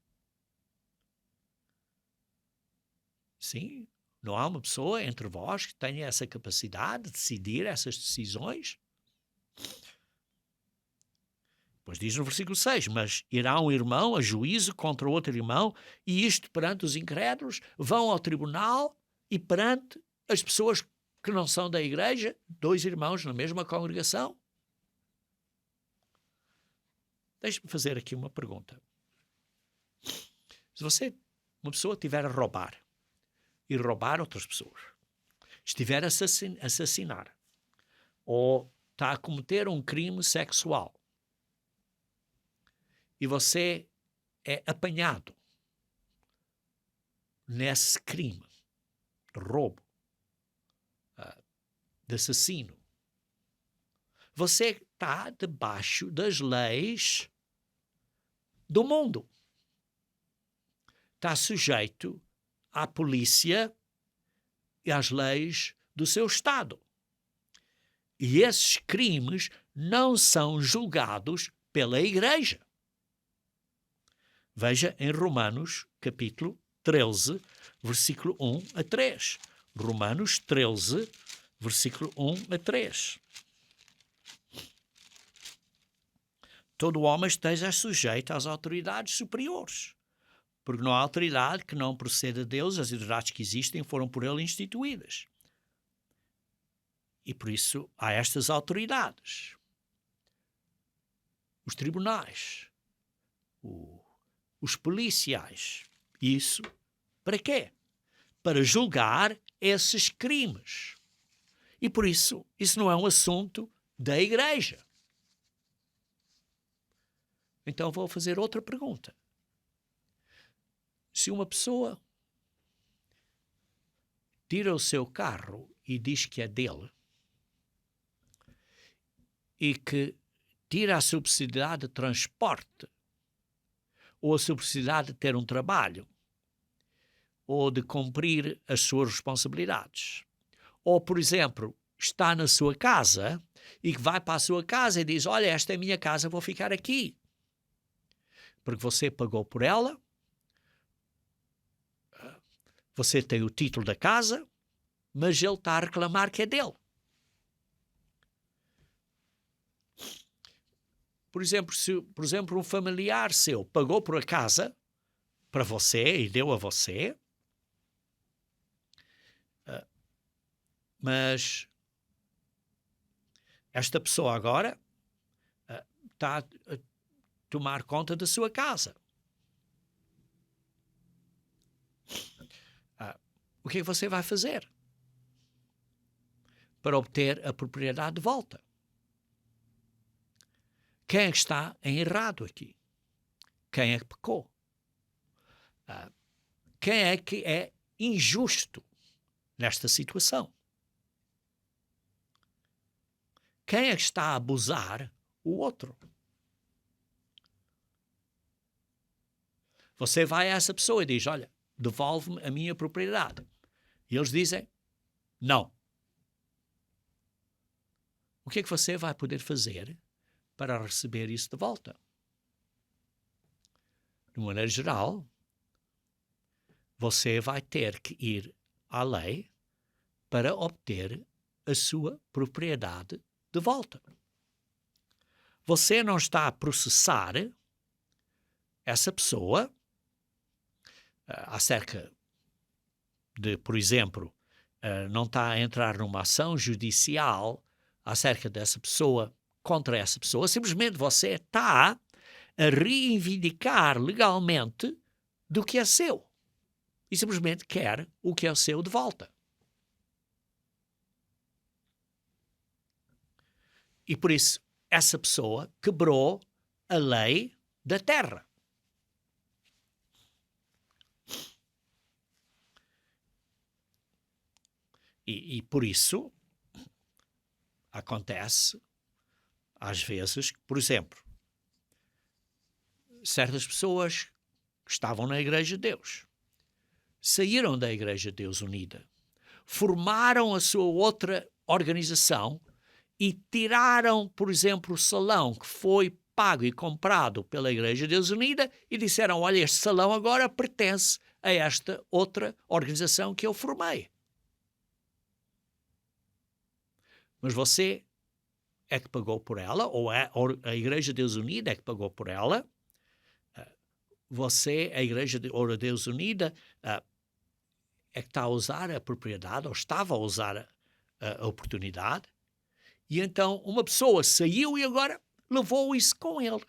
Sim, não há uma pessoa entre vós que tenha essa capacidade de decidir essas decisões? Pois diz no versículo 6, mas irá um irmão a juízo contra outro irmão, e isto perante os incrédulos, vão ao tribunal e perante as pessoas que não são da igreja, dois irmãos na mesma congregação. Deixe-me fazer aqui uma pergunta. Se uma pessoa estiver a roubar e roubar outras pessoas, estiver a assassinar, ou está a cometer um crime sexual, e você é apanhado nesse crime de roubo, de assassino, você está debaixo das leis do mundo. Está sujeito à polícia e às leis do seu Estado. E esses crimes não são julgados pela Igreja. Veja em Romanos, capítulo 13, versículo 1 a 3. Romanos 13, versículo 1 a 3. Todo homem esteja sujeito às autoridades superiores, porque não há autoridade que não proceda de Deus, as autoridades que existem foram por ele instituídas. E por isso há estas autoridades. Os tribunais, os policiais. Isso para quê? Para julgar esses crimes. E por isso não é um assunto da Igreja. Então vou fazer outra pergunta. Se uma pessoa tira o seu carro e diz que é dele, e que tira a sua possibilidade de transporte, ou a sua possibilidade de ter um trabalho, ou de cumprir as suas responsabilidades, ou, por exemplo, está na sua casa e que vai para a sua casa e diz, olha, esta é a minha casa, vou ficar aqui, porque você pagou por ela, você tem o título da casa, mas ele está a reclamar que é dele. Por exemplo, se um familiar seu pagou por a casa para você e deu a você, mas esta pessoa agora está a tomar conta da sua casa. O que é que você vai fazer para obter a propriedade de volta? Quem é que está em errado aqui? Quem é que pecou? Quem é que é injusto nesta situação? Quem é que está a abusar o outro? Você vai a essa pessoa e diz, olha, devolve-me a minha propriedade. E eles dizem, não. O que é que você vai poder fazer para receber isso de volta? De maneira geral, você vai ter que ir à lei para obter a sua propriedade de volta. Você não está a processar essa pessoa acerca de, por exemplo, não está a entrar numa ação judicial acerca dessa pessoa contra essa pessoa, simplesmente você está a reivindicar legalmente do que é seu e simplesmente quer o que é seu de volta. E por isso, essa pessoa quebrou a lei da terra. E por isso acontece às vezes, por exemplo, certas pessoas que estavam na Igreja de Deus saíram da Igreja de Deus Unida, formaram a sua outra organização e tiraram, por exemplo, o salão que foi pago e comprado pela Igreja de Deus Unida e disseram, olha, este salão agora pertence a esta outra organização que eu formei. Mas você é que pagou por ela, ou a Igreja de Deus Unida é que pagou por ela. Você, a Igreja de Deus Unida, é que está a usar a propriedade, ou estava a usar a oportunidade, e então uma pessoa saiu e agora levou isso com ele.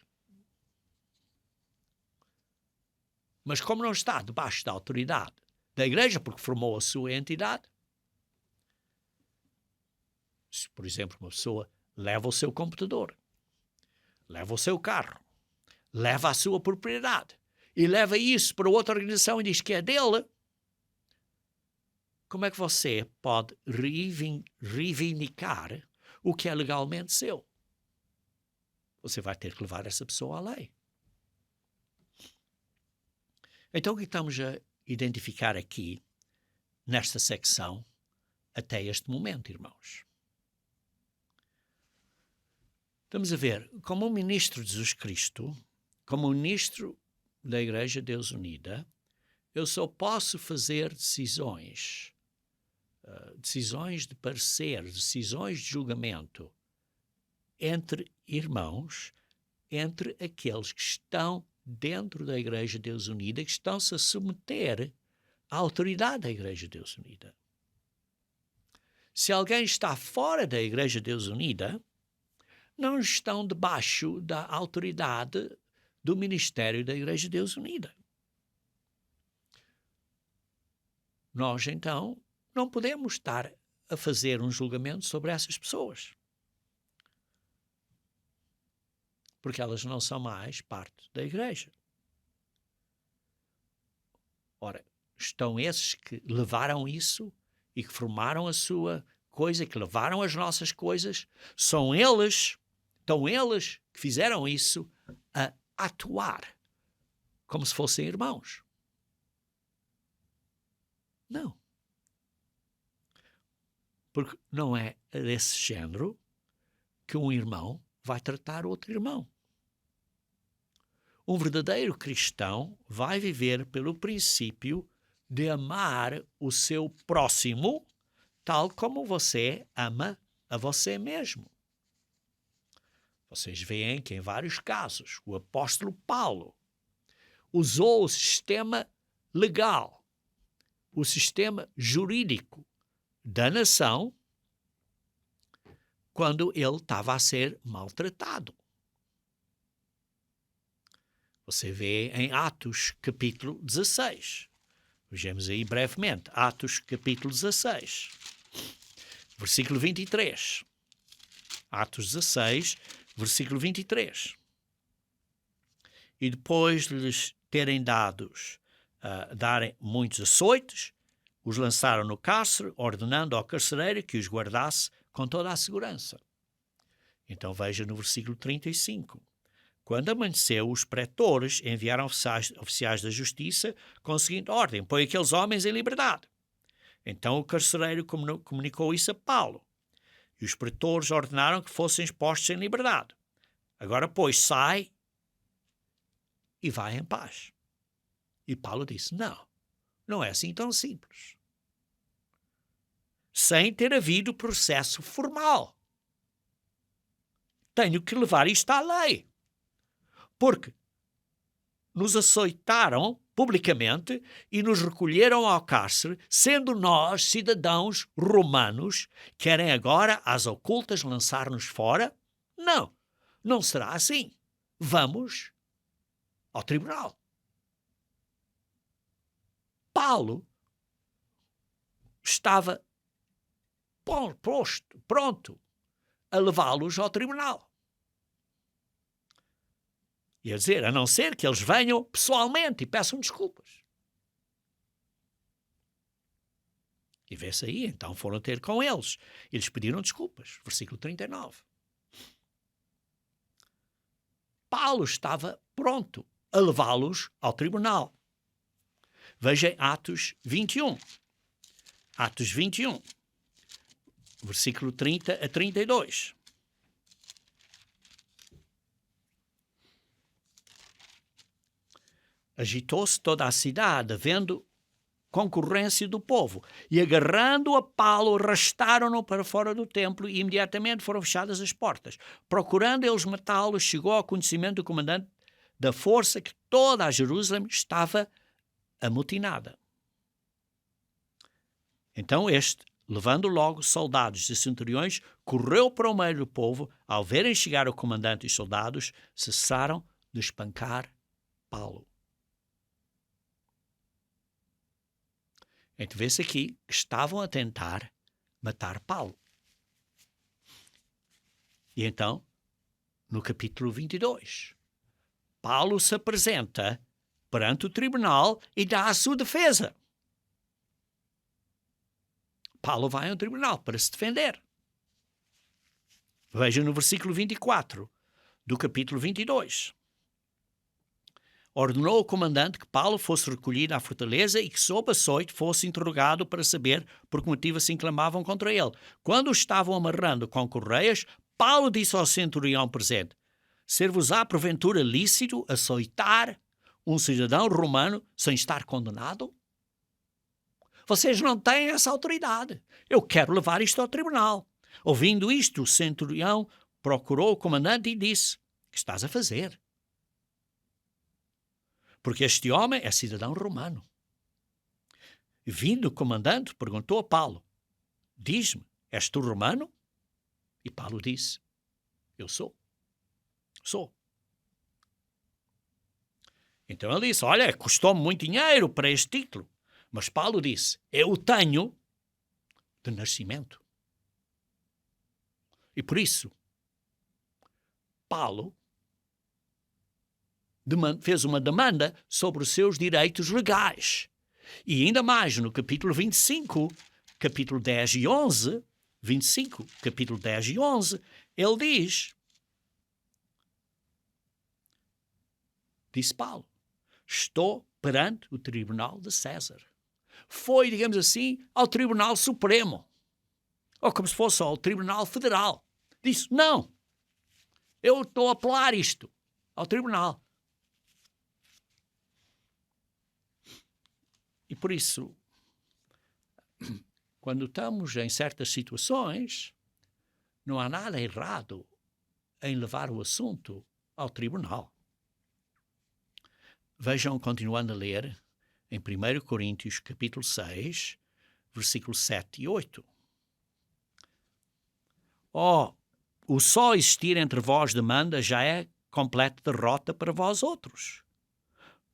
Mas como não está debaixo da autoridade da Igreja, porque formou a sua entidade, se, por exemplo, uma pessoa leva o seu computador, leva o seu carro, leva a sua propriedade e leva isso para outra organização e diz que é dele, como é que você pode reivindicar o que é legalmente seu? Você vai ter que levar essa pessoa à lei. Então, o que estamos a identificar aqui, nesta secção, até este momento, irmãos? Estamos a ver, como um ministro de Jesus Cristo, como um ministro da Igreja de Deus Unida, eu só posso fazer decisões de parecer, decisões de julgamento entre irmãos, entre aqueles que estão dentro da Igreja de Deus Unida, que estão-se a submeter à autoridade da Igreja de Deus Unida. Se alguém está fora da Igreja de Deus Unida, não estão debaixo da autoridade do ministério da Igreja de Deus Unida. Nós, então, não podemos estar a fazer um julgamento sobre essas pessoas, porque elas não são mais parte da Igreja. Ora, estão esses que levaram isso e que formaram a sua coisa, que levaram as nossas coisas, estão eles que fizeram isso a atuar como se fossem irmãos. Não. Porque não é desse género que um irmão vai tratar outro irmão. Um verdadeiro cristão vai viver pelo princípio de amar o seu próximo tal como você ama a você mesmo. Vocês veem que em vários casos o apóstolo Paulo usou o sistema legal, o sistema jurídico da nação quando ele estava a ser maltratado. Você vê em Atos capítulo 16. Vejamos aí brevemente. Atos capítulo 16, versículo 23. Atos 16, versículo 23. E depois de lhes terem darem muitos açoites, os lançaram no cárcere, ordenando ao carcereiro que os guardasse com toda a segurança. Então veja no versículo 35. Quando amanheceu, os pretores enviaram oficiais da justiça com a seguinte ordem: põe aqueles homens em liberdade. Então o carcereiro comunicou isso a Paulo. E os pretores ordenaram que fossem postos em liberdade. Agora, pois, sai e vai em paz. E Paulo disse: não é assim tão simples. Sem ter havido processo formal. Tenho que levar isto à lei. Porque nos açoitaram publicamente e nos recolheram ao cárcere, sendo nós, cidadãos romanos, querem agora, às ocultas, lançar-nos fora? Não será assim. Vamos ao tribunal. Paulo estava pronto a levá-los ao tribunal. E a dizer, a não ser que eles venham pessoalmente e peçam desculpas. E vê-se aí, então foram ter com eles. Eles pediram desculpas. Versículo 39. Paulo estava pronto a levá-los ao tribunal. Vejam Atos 21. Atos 21, versículo 30 a 32. Agitou-se toda a cidade, vendo concorrência do povo, e agarrando a Paulo, arrastaram-no para fora do templo e imediatamente foram fechadas as portas. Procurando eles matá-lo, chegou ao conhecimento do comandante da força que toda a Jerusalém estava amotinada. Então este, levando logo soldados e centuriões, correu para o meio do povo. Ao verem chegar o comandante e os soldados, cessaram de espancar Paulo. Então vê-se aqui que estavam a tentar matar Paulo. E então, no capítulo 22, Paulo se apresenta perante o tribunal e dá a sua defesa. Paulo vai ao tribunal para se defender. Veja no versículo 24 do capítulo 22. Ordenou ao comandante que Paulo fosse recolhido à fortaleza e que, sob açoite, fosse interrogado para saber por que motivo assim clamavam contra ele. Quando o estavam amarrando com correias, Paulo disse ao centurião presente: ser-vos-á porventura lícito açoitar um cidadão romano sem estar condenado? Vocês não têm essa autoridade. Eu quero levar isto ao tribunal. Ouvindo isto, o centurião procurou o comandante e disse: que estás a fazer? Porque este homem é cidadão romano. Vindo o comandante, perguntou a Paulo: diz-me, és tu romano? E Paulo disse: eu sou. Sou. Então ele disse: olha, custou-me muito dinheiro para este título. Mas Paulo disse: eu o tenho de nascimento. E por isso, Paulo fez uma demanda sobre os seus direitos legais. E ainda mais, no capítulo 25, capítulo 10 e 11, 25, capítulo 10 e 11, ele disse Paulo: estou perante o tribunal de César. Foi, digamos assim, ao Tribunal Supremo, ou como se fosse ao Tribunal Federal. Disse: não, eu estou a apelar isto ao tribunal. E por isso, quando estamos em certas situações, não há nada errado em levar o assunto ao tribunal. Vejam, continuando a ler, em 1 Coríntios, capítulo 6, versículos 7 e 8. O só existir entre vós demanda já é completa derrota para vós outros.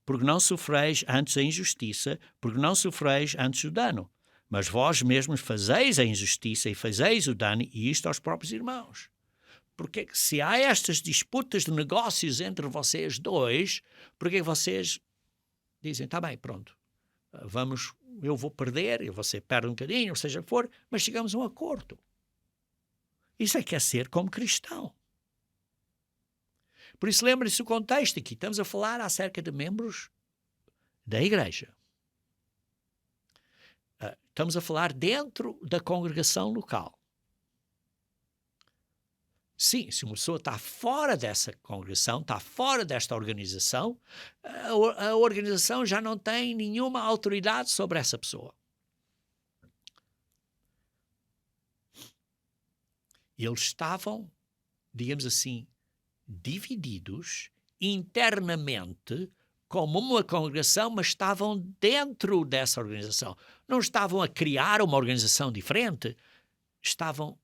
Porque não sofreis antes a injustiça, porque não sofreis antes o dano. Mas vós mesmos fazeis a injustiça e fazeis o dano, e isto aos próprios irmãos. Porque se há estas disputas de negócios entre vocês dois, porque vocês dizem: está bem, pronto, eu vou perder, e você perde um bocadinho, ou seja o que for, mas chegamos a um acordo. Isso é que é ser como cristão. Por isso, lembre-se do contexto aqui. Estamos a falar acerca de membros da igreja. Estamos a falar dentro da congregação local. Sim, se uma pessoa está fora dessa congregação, está fora desta organização, a organização já não tem nenhuma autoridade sobre essa pessoa. Eles estavam, digamos assim, divididos internamente como uma congregação, mas estavam dentro dessa organização. Não estavam a criar uma organização diferente, estavam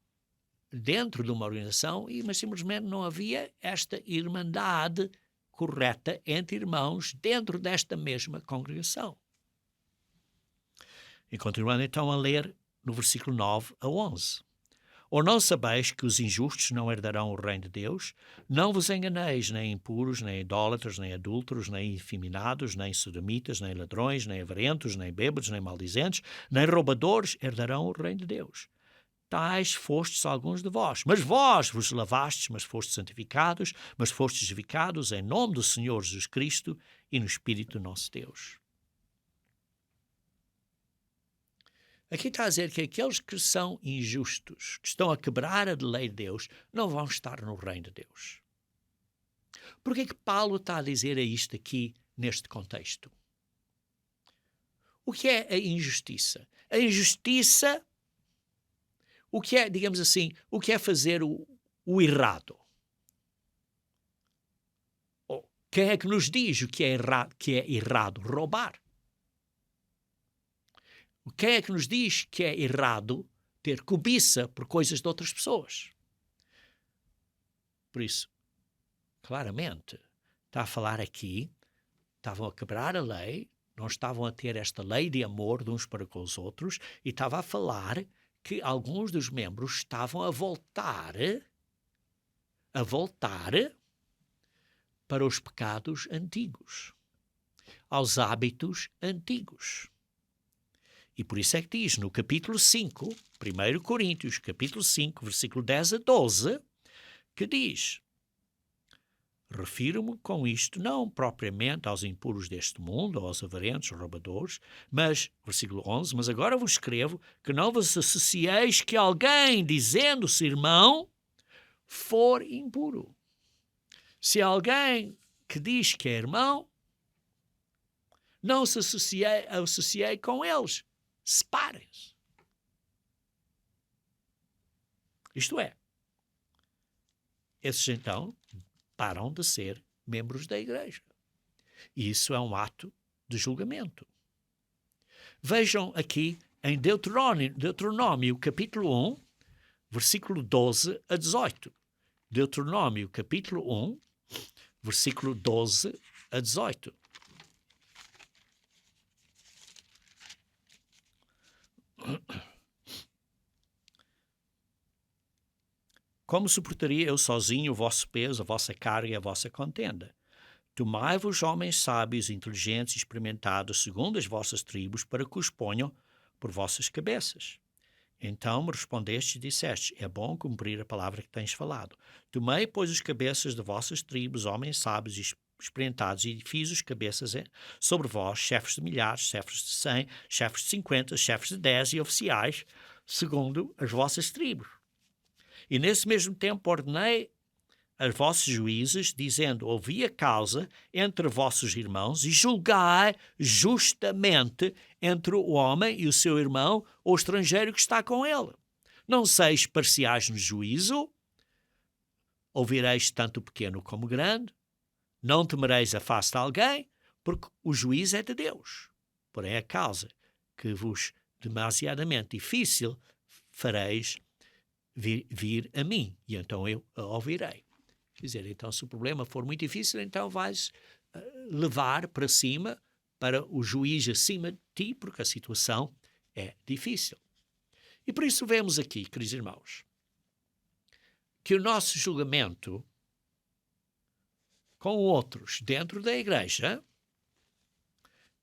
dentro de uma organização, mas simplesmente não havia esta irmandade correta entre irmãos dentro desta mesma congregação. E continuando então a ler no versículo 9 a 11. Ou não sabeis que os injustos não herdarão o reino de Deus? Não vos enganeis, nem impuros, nem idólatras, nem adúlteros, nem efeminados, nem sodomitas, nem ladrões, nem avarentos, nem bêbados, nem maldizentes, nem roubadores herdarão o reino de Deus. tais fostes alguns de vós. Mas vós vos lavastes, mas fostes santificados, mas fostes justificados em nome do Senhor Jesus Cristo e no Espírito do nosso Deus. Aqui está a dizer que aqueles que são injustos, que estão a quebrar a lei de Deus, não vão estar no reino de Deus. Por que é que Paulo está a dizer isto aqui neste contexto? O que é a injustiça? A injustiça, o que é, digamos assim, o que é fazer o errado? Quem é que nos diz o que é errado? Roubar. Quem é que nos diz que é errado ter cobiça por coisas de outras pessoas? Por isso, claramente, está a falar aqui, estavam a quebrar a lei, não estavam a ter esta lei de amor de uns para com os outros, e estava a falar que alguns dos membros estavam a voltar para os pecados antigos, aos hábitos antigos. E por isso é que diz no capítulo 5, 1 Coríntios, capítulo 5, versículo 10 a 12, que diz: refiro-me com isto não propriamente aos impuros deste mundo, ou aos avarentos, roubadores, mas, versículo 11, mas agora vos escrevo que não vos associeis que alguém, dizendo-se irmão, for impuro. Se alguém que diz que é irmão, não se associei com eles. Separem-se. Isto é, esses então param de ser membros da igreja. E isso é um ato de julgamento. Vejam aqui em Deuteronômio capítulo 1, versículo 12 a 18. Deuteronômio capítulo 1, versículo 12 a 18. Como suportaria eu sozinho o vosso peso, a vossa carga e a vossa contenda? Tomai-vos homens sábios, inteligentes e experimentados, segundo as vossas tribos, para que os ponham por vossas cabeças. Então me respondeste e disseste: é bom cumprir a palavra que tens falado. Tomei, pois, os cabeças de vossas tribos, homens sábios e experimentados, e fiz os cabeças sobre vós, chefes de milhares, chefes de 100, chefes de 50, chefes de 10 e oficiais, segundo as vossas tribos. E nesse mesmo tempo ordenei aos vossos juízes, dizendo: ouvi a causa entre vossos irmãos e julgai justamente entre o homem e o seu irmão ou o estrangeiro que está com ele. Não seis parciais no juízo, ouvireis tanto o pequeno como o grande, não temereis a face de alguém, porque o juízo é de Deus. Porém a causa que vos demasiadamente difícil fareis vir a mim, e então eu a ouvirei. Quer dizer, então se o problema for muito difícil, então vais levar para cima, para o juiz acima de ti, porque a situação é difícil. E por isso vemos aqui, queridos irmãos, que o nosso julgamento com outros dentro da igreja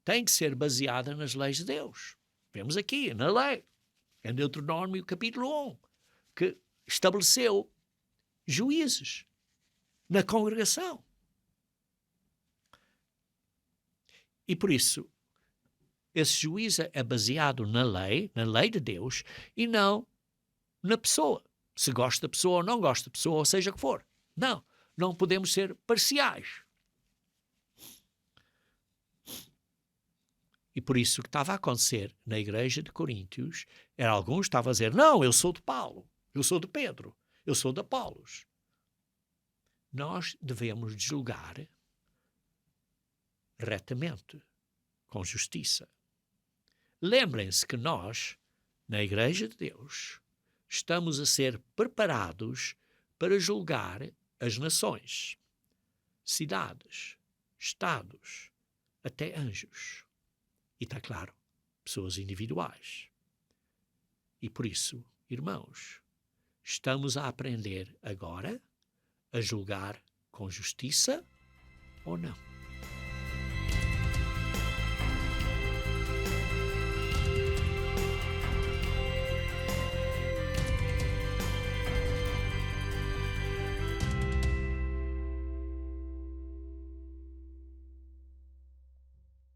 tem que ser baseado nas leis de Deus. Vemos aqui, na lei, em Deuteronômio capítulo 1, que estabeleceu juízes na congregação. E por isso, esse juízo é baseado na lei de Deus, e não na pessoa. Se gosta da pessoa ou não gosta da pessoa, ou seja o que for. Não podemos ser parciais. E por isso o que estava a acontecer na igreja de Coríntios era alguns estavam a dizer: não, eu sou de Paulo, eu sou de Pedro, eu sou de Apolos. Nós devemos julgar retamente, com justiça. Lembrem-se que nós, na Igreja de Deus, estamos a ser preparados para julgar as nações, cidades, estados, até anjos. E está claro, pessoas individuais. E por isso, irmãos, estamos a aprender agora a julgar com justiça ou não.